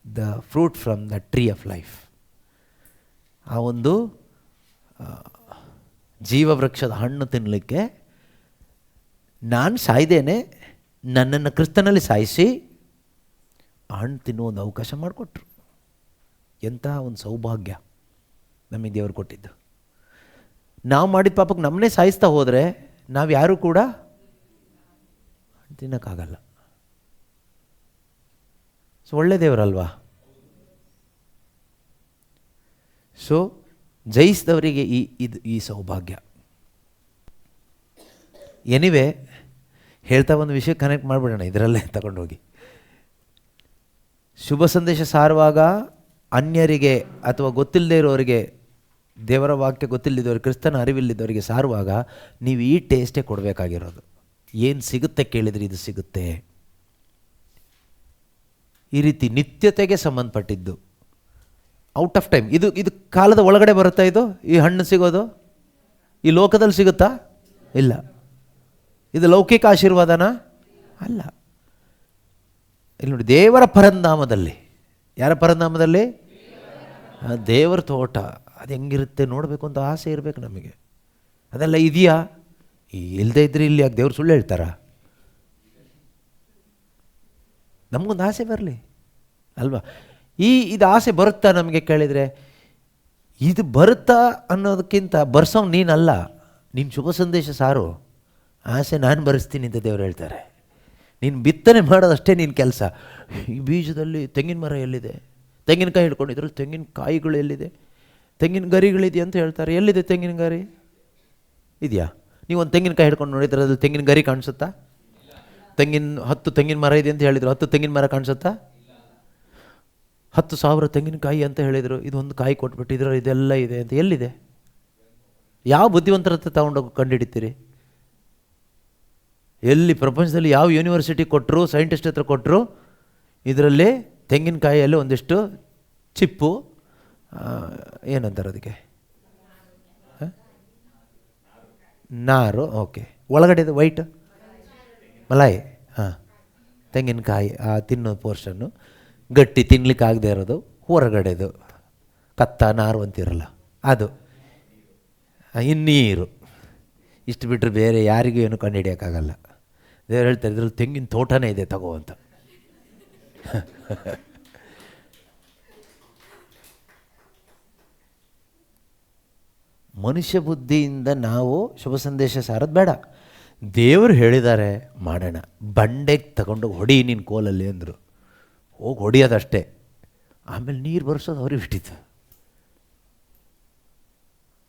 the fruit from the tree of life. ಆ ಒಂದು ಜೀವವೃಕ್ಷದ ಹಣ್ಣು ತಿನ್ನಲಿಕ್ಕೆ ನಾನು ಸಾಯ್ದೇನೆ, ನನ್ನನ್ನು ಕ್ರಿಸ್ತನಲ್ಲಿ ಸಾಯಿಸಿ ಆ ಹಣ್ಣು ತಿನ್ನುವ ಒಂದು ಅವಕಾಶ ಮಾಡಿಕೊಟ್ರು. ಎಂಥ ಒಂದು ಸೌಭಾಗ್ಯ ನಮಗೆ ದೇವರು ಕೊಟ್ಟಿದ್ದು. ನಾವು ಮಾಡಿದ ಪಾಪಕ್ಕೆ ನಮ್ಮನ್ನೇ ಸಾಯಿಸ್ತಾ ಹೋದರೆ ನಾವು ಯಾರೂ ಕೂಡ ತಿನ್ನೋಕ್ಕಾಗಲ್ಲ. ಸೊ ಒಳ್ಳೆ ದೇವರಲ್ವಾ? ಸೊ ಜಯಿಸಿದವರಿಗೆ ಈ ಸೌಭಾಗ್ಯ. ಎನಿವೆ, ಹೇಳ್ತಾ ಒಂದು ವಿಷಯ ಕನೆಕ್ಟ್ ಮಾಡಿಬಿಡೋಣ ಇದರಲ್ಲೇ ತಗೊಂಡೋಗಿ. ಶುಭ ಸಂದೇಶ ಸಾರುವಾಗ ಅನ್ಯರಿಗೆ ಅಥವಾ ಗೊತ್ತಿಲ್ಲದೆ ಇರೋರಿಗೆ, ದೇವರ ವಾಕ್ಯ ಗೊತ್ತಿಲ್ಲದವ್ರಿಗೆ, ಕ್ರಿಸ್ತನ ಅರಿವಿಲ್ಲದವರಿಗೆ ಸಾರುವಾಗ ನೀವು ಈ ಟೇಸ್ಟೇ ಕೊಡಬೇಕಾಗಿರೋದು. ಏನು ಸಿಗುತ್ತೆ ಕೇಳಿದರೆ ಇದು ಸಿಗುತ್ತೆ. ಈ ರೀತಿ ನಿತ್ಯತೆಗೆ ಸಂಬಂಧಪಟ್ಟಿದ್ದು, ಔಟ್ ಆಫ್ ಟೈಮ್. ಇದು ಕಾಲದ ಒಳಗಡೆ ಬರುತ್ತಾ? ಇದು ಈ ಹಣ್ಣು ಸಿಗೋದು ಈ ಲೋಕದಲ್ಲಿ ಸಿಗುತ್ತಾ? ಇಲ್ಲ. ಇದು ಲೌಕಿಕ ಆಶೀರ್ವಾದನ ಅಲ್ಲ. ಇಲ್ಲಿ ನೋಡಿ, ದೇವರ ಪರಂಧಾಮದಲ್ಲಿ. ಯಾರ ಪರಂಧಾಮದಲ್ಲಿ? ದೇವರ ತೋಟ. ಅದು ಹೆಂಗಿರುತ್ತೆ ನೋಡಬೇಕು ಅಂತ ಆಸೆ ಇರಬೇಕು ನಮಗೆ. ಅದೆಲ್ಲ ಇದೆಯಾ? ಇಲ್ಲದೇ ಇದ್ರೆ ಇಲ್ಲಿ ಯಾಕೆ ದೇವ್ರು ಸುಳ್ಳು ಹೇಳ್ತಾರ? ನಮಗೊಂದು ಆಸೆ ಬರಲಿ ಅಲ್ವಾ? ಇದು ಆಸೆ ಬರುತ್ತಾ ನಮಗೆ ಕೇಳಿದರೆ? ಇದು ಬರುತ್ತಾ ಅನ್ನೋದಕ್ಕಿಂತ ಬರ್ಸೋ ನೀನಲ್ಲ, ನೀನು ಶುಭ ಸಂದೇಶ ಸಾರು. ಆಸೆ ನಾನು ಬರೆಸ್ತೀನಿ ಅಂತ ದೇವ್ರು ಹೇಳ್ತಾರೆ. ನೀನು ಬಿತ್ತನೆ ಮಾಡೋದಷ್ಟೇ ನಿನ್ನ ಕೆಲಸ. ಈ ಬೀಜದಲ್ಲಿ ತೆಂಗಿನ ಮರ ಎಲ್ಲಿದೆ? ತೆಂಗಿನಕಾಯಿ ಹಿಡ್ಕೊಂಡು ಇದ್ರಲ್ಲಿ ತೆಂಗಿನಕಾಯಿಗಳು ಎಲ್ಲಿದೆ? ತೆಂಗಿನ ಗರಿಗಳಿದೆಯಾ ಅಂತ ಹೇಳ್ತಾರೆ. ಎಲ್ಲಿದೆ ತೆಂಗಿನ ಗರಿ? ಇದೆಯಾ? ನೀವು ಒಂದು ತೆಂಗಿನಕಾಯಿ ಹಿಡ್ಕೊಂಡು ನೋಡಿದ್ರೆ ಅದ್ರಲ್ಲಿ ತೆಂಗಿನ ಗರಿ ಕಾಣಿಸುತ್ತಾ? 10 ತೆಂಗಿನ ಮರ ಇದೆ ಅಂತ ಹೇಳಿದರು, 10 ತೆಂಗಿನ ಮರ ಕಾಣಿಸುತ್ತಾ? 10,000 ತೆಂಗಿನಕಾಯಿ ಅಂತ ಹೇಳಿದರು, ಇದೊಂದು ಕಾಯಿ ಕೊಟ್ಬಿಟ್ಟು ಇದರಲ್ಲಿ ಇದೆಲ್ಲ ಇದೆ ಅಂತ. ಎಲ್ಲಿದೆ? ಯಾವ ಬುದ್ಧಿವಂತರ ಹತ್ರ ತಗೊಂಡೋಗಿ ಕಂಡುಹಿಡಿತೀರಿ? ಎಲ್ಲಿ ಪ್ರಪಂಚದಲ್ಲಿ ಯಾವ ಯೂನಿವರ್ಸಿಟಿ ಕೊಟ್ಟರು, ಸೈಂಟಿಸ್ಟ್ ಹತ್ರ ಕೊಟ್ಟರು, ಇದರಲ್ಲಿ ತೆಂಗಿನಕಾಯಿಯಲ್ಲಿ ಒಂದಿಷ್ಟು ಚಿಪ್ಪು, ಏನಂತಾರೆ ಅದಕ್ಕೆ, ನಾರು, ಓಕೆ, ಒಳಗಡೆದು ವೈಟ್ ಮಲಾಯಿ, ಹಾಂ, ತೆಂಗಿನಕಾಯಿ ಆ ತಿನ್ನೋ ಪೋರ್ಷನ್ನು, ಗಟ್ಟಿ ತಿನ್ಲಿಕ್ಕೆ ಆಗದೆ ಇರೋದು ಹೊರಗಡೆದು ಕತ್ತ ನಾರು ಅಂತಿರಲ್ಲ ಅದು, ಇನ್ನೀರು. ಇಷ್ಟು ಬಿಟ್ಟರೆ ಬೇರೆ ಯಾರಿಗೂ ಏನು ಕಂಡುಹಿಡಿಯೋಕ್ಕಾಗಲ್ಲ. ದೇವ್ರು ಹೇಳ್ತಾರೆ ಇದ್ರಲ್ಲಿ ತೆಂಗಿನ ತೋಟನೇ ಇದೆ ತಗೋ ಅಂತ. ಮನುಷ್ಯ ಬುದ್ಧಿಯಿಂದ ನಾವು ಶುಭ ಸಂದೇಶ ಸಾರೋದು ಬೇಡ. ದೇವರು ಹೇಳಿದ್ದಾರೆ ಮಾಡೋಣ. ಬಂಡೆಗೆ ತಗೊಂಡೋಗಿ ಹೊಡಿ ನಿನ್ನ ಕೋಲಲ್ಲಿ ಅಂದರು. ಹೋಗಿ ಹೊಡಿಯೋದಷ್ಟೇ. ಆಮೇಲೆ ನೀರು ಬರ್ಸೋದು ಅವ್ರಿಗೆ ಬಿಟ್ಟಿತ್ತು.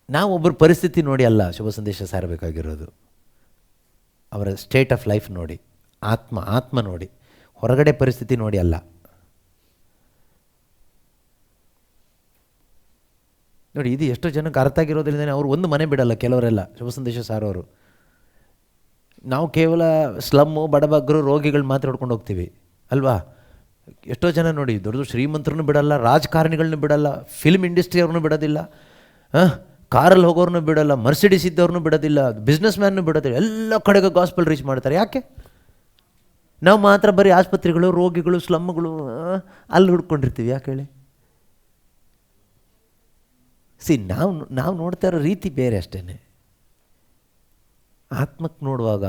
ನಾವು ಒಬ್ಬರ ಪರಿಸ್ಥಿತಿ ನೋಡಿ ಅಲ್ಲ ಶುಭ ಸಂದೇಶ ಸಾರಬೇಕಾಗಿರೋದು, ಅವರ ಸ್ಟೇಟ್ ಆಫ್ ಲೈಫ್ ನೋಡಿ, ಆತ್ಮ ನೋಡಿ, ಹೊರಗಡೆ ಪರಿಸ್ಥಿತಿ ನೋಡಿ ಅಲ್ಲ. ನೋಡಿ, ಇದು ಎಷ್ಟೋ ಜನಕ್ಕೆ ಅರ್ಥ ಆಗಿರೋದ್ರಿಂದ ಅವರು ಒಂದು ಮನೆ ಬಿಡಲ್ಲ. ಕೆಲವರೆಲ್ಲ ಶುಭ ಸಂದೇಶ ಸಾರೋರು. ನಾವು ಕೇವಲ ಸ್ಲಮ್ಮು, ಬಡಬಗ್ಗರು, ರೋಗಿಗಳು ಮಾತ್ರ ಹೊಡ್ಕೊಂಡು ಹೋಗ್ತೀವಿ ಅಲ್ವಾ? ಎಷ್ಟೋ ಜನ ನೋಡಿ, ದೊಡ್ಡ ಶ್ರೀಮಂತರನ್ನು ಬಿಡಲ್ಲ, ರಾಜಕಾರಣಿಗಳನ್ನ ಬಿಡಲ್ಲ, ಫಿಲ್ಮ್ ಇಂಡಸ್ಟ್ರಿ ಅವ್ರನ್ನೂ ಬಿಡೋದಿಲ್ಲ, ಕಾರಲ್ಲಿ ಹೋಗೋರನ್ನೂ ಬಿಡಲ್ಲ, ಮರ್ಸಿಡಿಸ್ ಇದ್ದವ್ರನ್ನೂ ಬಿಡೋದಿಲ್ಲ, ಬಿಸ್ನೆಸ್ ಮ್ಯಾನ್ನೂ ಬಿಡೋದಿಲ್ಲ. ಎಲ್ಲ ಕಡೆಗೆ ಗಾಸ್ಪಲ್ ರೀಚ್ ಮಾಡ್ತಾರೆ. ಯಾಕೆ? ನಾವು ಮಾತ್ರ ಬರೀ ಆಸ್ಪತ್ರೆಗಳು, ರೋಗಿಗಳು, ಸ್ಲಮ್ಗಳು ಅಲ್ಲಿ ಹುಡ್ಕೊಂಡಿರ್ತೀವಿ. ಯಾಕೆ ಹೇಳಿ? ನಾವು ನೋಡ್ತಾ ಇರೋ ರೀತಿ ಬೇರೆ ಅಷ್ಟೇ. ಆತ್ಮಕ್ಕೆ ನೋಡುವಾಗ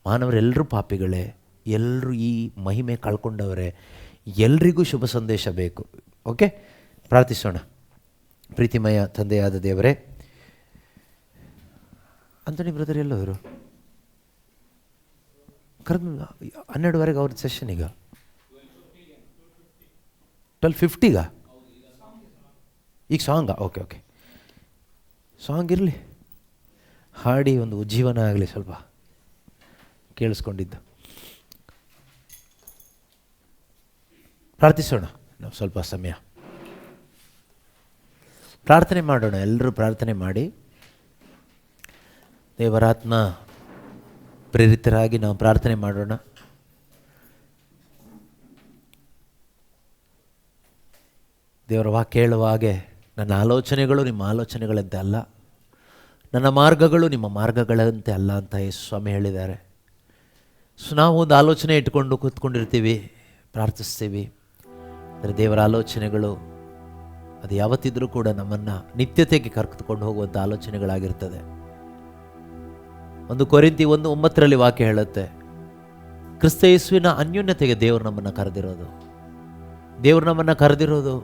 ಮಾನವರೆಲ್ಲರೂ ಪಾಪಿಗಳೇ, ಎಲ್ಲರೂ ಈ ಮಹಿಮೆ ಕಳ್ಕೊಂಡವರೇ, ಎಲ್ರಿಗೂ ಶುಭ ಸಂದೇಶ ಬೇಕು. ಓಕೆ, ಪ್ರಾರ್ಥಿಸೋಣ. ಪ್ರೀತಿಮಯ ತಂದೆಯಾದ ದೇವರೇ, ಆಂಟೋನಿ ಬ್ರದರ್ ಎಲ್ಲೋದ್ರು? ಕರೆದು 12:30 ಅವ್ರದ್ದು ಸೆಷನ್. ಈಗ 12:50 ಈಗ ಸಾಂಗಾ? ಓಕೆ, ಸಾಂಗ್ ಇರಲಿ, ಹಾಡಿ ಒಂದು ಉಜ್ಜೀವನ ಆಗಲಿ. ಸ್ವಲ್ಪ ಕೇಳಿಸ್ಕೊಂಡಿದ್ದು ಪ್ರಾರ್ಥಿಸೋಣ. ನಾವು ಸ್ವಲ್ಪ ಸಮಯ ಪ್ರಾರ್ಥನೆ ಮಾಡೋಣ. ಎಲ್ಲರೂ ಪ್ರಾರ್ಥನೆ ಮಾಡಿ, ದೇವರಾತ್ಮ ಪ್ರೇರಿತರಾಗಿ ನಾವು ಪ್ರಾರ್ಥನೆ ಮಾಡೋಣ. ದೇವರ ವಾಕ್ಯ ಹೇಳುವ ಹಾಗೆ, ನನ್ನ ಆಲೋಚನೆಗಳು ನಿಮ್ಮ ಆಲೋಚನೆಗಳಂತೆ ಅಲ್ಲ, ನನ್ನ ಮಾರ್ಗಗಳು ನಿಮ್ಮ ಮಾರ್ಗಗಳಂತೆ ಅಲ್ಲ ಅಂತ ಯೇಸು ಸ್ವಾಮಿ ಹೇಳಿದ್ದಾರೆ. ಸೊ ನಾವು ಒಂದು ಆಲೋಚನೆ ಇಟ್ಕೊಂಡು ಕೂತ್ಕೊಂಡಿರ್ತೀವಿ, ಪ್ರಾರ್ಥಿಸ್ತೀವಿ. ಆದರೆ ದೇವರ ಆಲೋಚನೆಗಳು ಅದು ಯಾವತ್ತಿದ್ರೂ ಕೂಡ ನಮ್ಮನ್ನು ನಿತ್ಯತೆಗೆ ಕರೆದುಕೊಂಡು ಹೋಗುವಂಥ ಆಲೋಚನೆಗಳಾಗಿರ್ತದೆ. 1 ಕೊರಿಂಥಿ 1:9 ವಾಕ್ಯ ಹೇಳುತ್ತೆ, ಕ್ರಿಸ್ತ ಯೇಸುವಿನ ಅನ್ಯೋನ್ಯತೆಗೆ ದೇವರು ನಮ್ಮನ್ನು ಕರೆದಿರೋದು. ದೇವರು ನಮ್ಮನ್ನು ಕರೆದಿರೋದು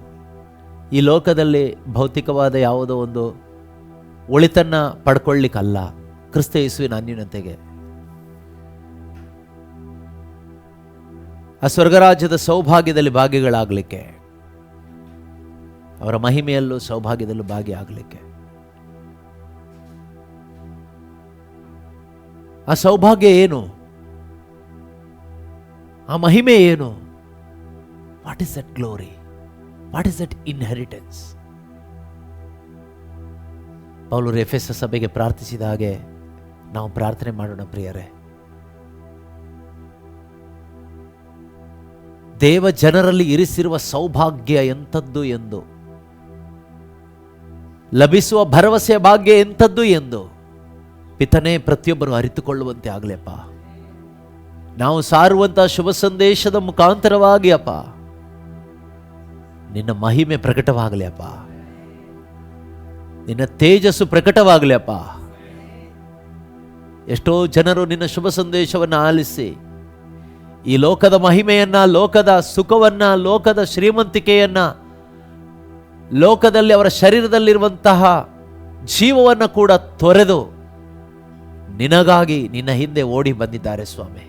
ಈ ಲೋಕದಲ್ಲಿ ಭೌತಿಕವಾದ ಯಾವುದೋ ಒಂದು ಒಳಿತನ್ನ ಪಡ್ಕೊಳ್ಳಿಕ್ಕಲ್ಲ, ಕ್ರಿಸ್ತ ಯೇಸುವಿನ ಅನ್ಯೋನ್ಯತೆಗೆ, ಆ ಸ್ವರ್ಗರಾಜ್ಯದ ಸೌಭಾಗ್ಯದಲ್ಲಿ ಭಾಗಿಗಳಾಗಲಿಕ್ಕೆ, ಅವರ ಮಹಿಮೆಯಲ್ಲೂ ಸೌಭಾಗ್ಯದಲ್ಲೂ ಭಾಗಿಯಾಗಲಿಕ್ಕೆ. ಆ ಸೌಭಾಗ್ಯ ಏನು? ಆ ಮಹಿಮೆ ಏನು? What is that glory? What is that inheritance? ಪೌಲರು ಎಫೆಸ ಸಭೆಗೆ ಪ್ರಾರ್ಥಿಸಿದ ಹಾಗೆ ನಾವು ಪ್ರಾರ್ಥನೆ ಮಾಡೋಣ ಪ್ರಿಯರೇ. ದೇವ ಜನರಲ್ಲಿ ಇರಿಸಿರುವ ಸೌಭಾಗ್ಯ ಎಂಥದ್ದು ಎಂದು, ಲಭಿಸುವ ಭರವಸೆಯ ಭಾಗ್ಯ ಎಂಥದ್ದು ಎಂದು ಪಿತನೇ ಪ್ರತಿಯೊಬ್ಬರು ಅರಿತುಕೊಳ್ಳುವಂತೆ ಆಗಲಪ್ಪ. ನಾವು ಸಾರುವಂತಹ ಶುಭ ಸಂದೇಶದ ಮುಖಾಂತರವಾಗಿ ಅಪ್ಪ ನಿನ್ನ ಮಹಿಮೆ ಪ್ರಕಟವಾಗಲಿ ಅಪ್ಪ, ನಿನ್ನ ತೇಜಸ್ಸು ಪ್ರಕಟವಾಗಲಿ ಅಪ್ಪ. ಎಷ್ಟೋ ಜನರು ನಿನ್ನ ಶುಭ ಸಂದೇಶವನ್ನು ಆಲಿಸಿ ಈ ಲೋಕದ ಮಹಿಮೆಯನ್ನ, ಲೋಕದ ಸುಖವನ್ನ, ಲೋಕದ ಶ್ರೀಮಂತಿಕೆಯನ್ನ, ಲೋಕದಲ್ಲಿ ಅವರ ಶರೀರದಲ್ಲಿರುವಂತಹ ಜೀವವನ್ನು ಕೂಡ ತೊರೆದು ನಿನಗಾಗಿ ನಿನ್ನ ಹಿಂದೆ ಓಡಿ ಬಂದಿದ್ದಾರೆ ಸ್ವಾಮಿ.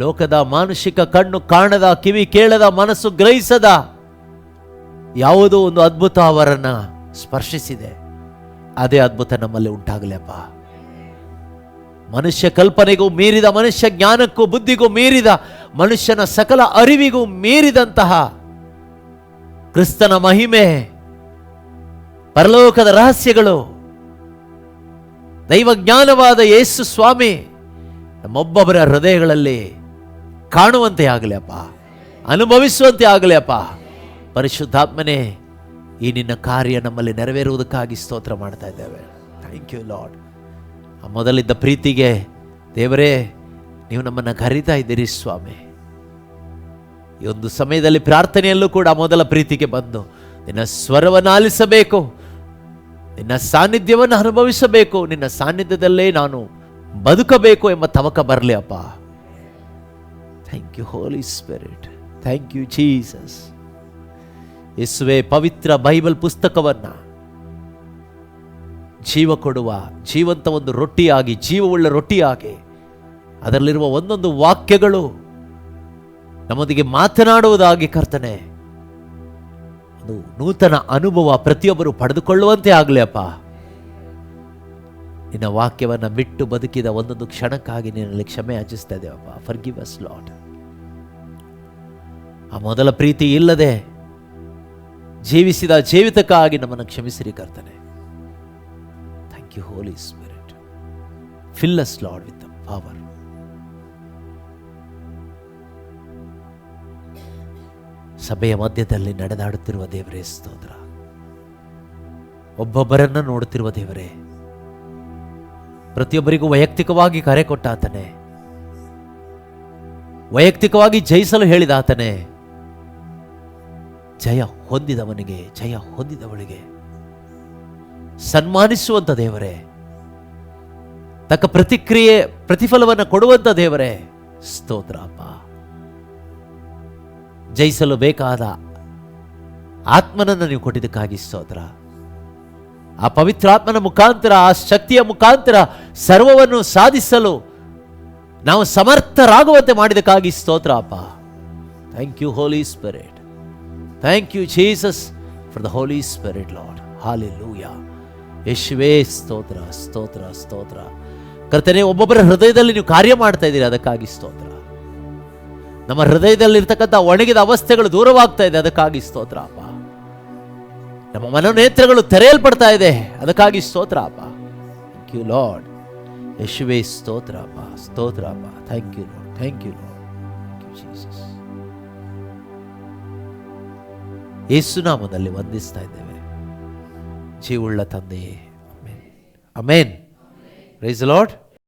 ಲೋಕದ ಮಾನುಷಿಕ ಕಣ್ಣು ಕಾಣದ, ಕಿವಿ ಕೇಳದ, ಮನಸ್ಸು ಗ್ರಹಿಸದ ಯಾವುದೋ ಒಂದು ಅದ್ಭುತ ಅವರನ್ನ ಸ್ಪರ್ಶಿಸಿದೆ. ಅದೇ ಅದ್ಭುತ ನಮ್ಮಲ್ಲಿ ಉಂಟಾಗಲಿ ಅಪ್ಪ. ಮನುಷ್ಯ ಕಲ್ಪನೆಗೂ ಮೀರಿದ, ಮನುಷ್ಯ ಜ್ಞಾನಕ್ಕೂ ಬುದ್ಧಿಗೂ ಮೀರಿದ, ಮನುಷ್ಯನ ಸಕಲ ಅರಿವಿಗೂ ಮೀರಿದಂತಹ ಕ್ರಿಸ್ತನ ಮಹಿಮೆ, ಪರಲೋಕದ ರಹಸ್ಯಗಳು, ದೈವ ಜ್ಞಾನವಾದ ಯೇಸು ಸ್ವಾಮಿ ನಮ್ಮೊಬ್ಬೊಬ್ಬರ ಹೃದಯಗಳಲ್ಲಿ ಕಾಣುವಂತೆ ಆಗಲಿ ಅಪ್ಪ, ಅನುಭವಿಸುವಂತೆ ಆಗಲಿ ಅಪ್ಪ. ಪರಿಶುದ್ಧಾತ್ಮನೇ, ಈ ನಿನ್ನ ಕಾರ್ಯ ನಮ್ಮಲ್ಲಿ ನೆರವೇರುವುದಕ್ಕಾಗಿ ಸ್ತೋತ್ರ ಮಾಡ್ತಾ ಇದ್ದೇವೆ. Thank you Lord. ಆ ಮೊದಲಿದ್ದ ಪ್ರೀತಿಗೆ ದೇವರೇ ನೀವು ನಮ್ಮನ್ನು ಕರೀತಾ ಇದ್ದೀರಿ ಸ್ವಾಮಿ. ಈ ಒಂದು ಸಮಯದಲ್ಲಿ ಪ್ರಾರ್ಥನೆಯಲ್ಲೂ ಕೂಡ ಮೊದಲ ಪ್ರೀತಿಗೆ ಬಂದು ನಿನ್ನ ಸ್ವರವನ್ನು ಆಲಿಸಬೇಕು, ನಿನ್ನ ಸಾನ್ನಿಧ್ಯವನ್ನು ಅನುಭವಿಸಬೇಕು, ನಿನ್ನ ಸಾನ್ನಿಧ್ಯದಲ್ಲೇ ನಾನು ಬದುಕಬೇಕು ಎಂಬ ತವಕ ಬರಲಿ ಅಪ್ಪ. Thank you Holy Spirit, thank you Jesus. ಯೇಸುವೆ, ಪವಿತ್ರ ಬೈಬಲ್ ಪುಸ್ತಕವನ್ನ ಜೀವ ಕೊಡುವ ಜೀವಂತ ಒಂದು ರೊಟ್ಟಿಯಾಗಿ, ಜೀವವುಳ್ಳ ರೊಟ್ಟಿಯಾಗಿ, ಅದರಲ್ಲಿರುವ ಒಂದೊಂದು ವಾಕ್ಯಗಳು ನಮ್ಮೊಂದಿಗೆ ಮಾತನಾಡುವುದಾಗಿ ಕರ್ತನೆ, ಒಂದು ನೂತನ ಅನುಭವ ಪ್ರತಿಯೊಬ್ಬರು ಪಡೆದುಕೊಳ್ಳುವಂತೆ ಆಗಲಿ ಅಪ್ಪ. ನಿನ್ನ ವಾಕ್ಯವನ್ನು ಬಿಟ್ಟು ಬದುಕಿದ ಒಂದೊಂದು ಕ್ಷಣಕ್ಕಾಗಿ ನಿನ್ನಲ್ಲಿ ಕ್ಷಮೆ ಯಾಚಿಸ್ತಾ ಇದ್ದೇವಪ್ಪ. Forgive us Lord. ಆ ಮೊದಲ ಪ್ರೀತಿ ಇಲ್ಲದೆ ಜೀವಿಸಿದ ಜೀವಿತಕ್ಕಾಗಿ ನಮ್ಮನ್ನು ಕ್ಷಮಿಸಿರಿ ಕರ್ತನೆ. Thank you Holy Spirit. Fill us Lord with the power. ಸಭೆಯ ಮಧ್ಯದಲ್ಲಿ ನಡೆದಾಡುತ್ತಿರುವ ದೇವರೇ ಸ್ತೋತ್ರ. ಒಬ್ಬೊಬ್ಬರನ್ನ ನೋಡುತ್ತಿರುವ ದೇವರೇ, ಪ್ರತಿಯೊಬ್ಬರಿಗೂ ವೈಯಕ್ತಿಕವಾಗಿ ಕರೆ ಕೊಟ್ಟ ಆತನೇ, ವೈಯಕ್ತಿಕವಾಗಿ ಜಯಿಸಲು ಹೇಳಿದ ಆತನೇ, ಜಯ ಹೊಂದಿದವನಿಗೆ, ಜಯ ಹೊಂದಿದವಳಿಗೆ ಸನ್ಮಾನಿಸುವಂತ ದೇವರೇ, ತಕ್ಕ ಪ್ರತಿಕ್ರಿಯೆ ಪ್ರತಿಫಲವನ್ನು ಕೊಡುವಂತ ದೇವರೇ ಸ್ತೋತ್ರ ಅಪ್ಪ. ಜಯಿಸಲು ಬೇಕಾದ ಆತ್ಮನನ್ನು ನೀವು ಕೊಟ್ಟಿದ್ದಕ್ಕಾಗಿ ಸ್ತೋತ್ರ. ಆ ಪವಿತ್ರಾತ್ಮನ ಮುಖಾಂತರ, ಆ ಶಕ್ತಿಯ ಮುಖಾಂತರ ಸರ್ವವನ್ನು ಸಾಧಿಸಲು ನಾವು ಸಮರ್ಥರಾಗುವಂತೆ ಮಾಡಿದಕ್ಕಾಗಿ ಸ್ತೋತ್ರ ಅಪ್ಪ. Thank you Holy Spirit. Thank you Jesus for the Holy Spirit Lord. Hallelujah. ಯೇಸುವೇ ಸ್ತೋತ್ರ, ಸ್ತೋತ್ರ, ಸ್ತೋತ್ರ. ಕರ್ತನೇ, ಒಬ್ಬೊಬ್ಬರ ಹೃದಯದಲ್ಲಿ ನೀವು ಕಾರ್ಯ ಮಾಡ್ತಾ ಇದ್ದೀರಿ, ಅದಕ್ಕಾಗಿ ಸ್ತೋತ್ರ. ನಮ್ಮ ಹೃದಯದಲ್ಲಿರ್ತಕ್ಕಂಥ ಒಣಗಿದ ಅವಸ್ಥೆಗಳು ದೂರವಾಗ್ತಾ ಇದೆ, ಅದಕ್ಕಾಗಿ ಸ್ತೋತ್ರ ಅಪ್ಪ. ನಮ್ಮ ಮನೋನೇತ್ರಗಳು ತೆರೆಯಲ್ಪಡ್ತಾ ಇದೆ, ಅದಕ್ಕಾಗಿ ಸ್ತೋತ್ರ ಅಪ್ಪ. Thank you Lord. ಯೇಸುವೇ ಸ್ತೋತ್ರ ಅಪ್ಪ, ಸ್ತೋತ್ರ ಅಪ್ಪ. Thank you Lord, thank you Lord, thank you Jesus. ಯೇಸು ನಾಮದಲ್ಲಿ ವಂದಿಸ್ತಾ ಇದ್ದೇವೆ, ಜೀವುಳ್ಳ ತಂದೆಯೇ. Amen, amen. Praise the lord.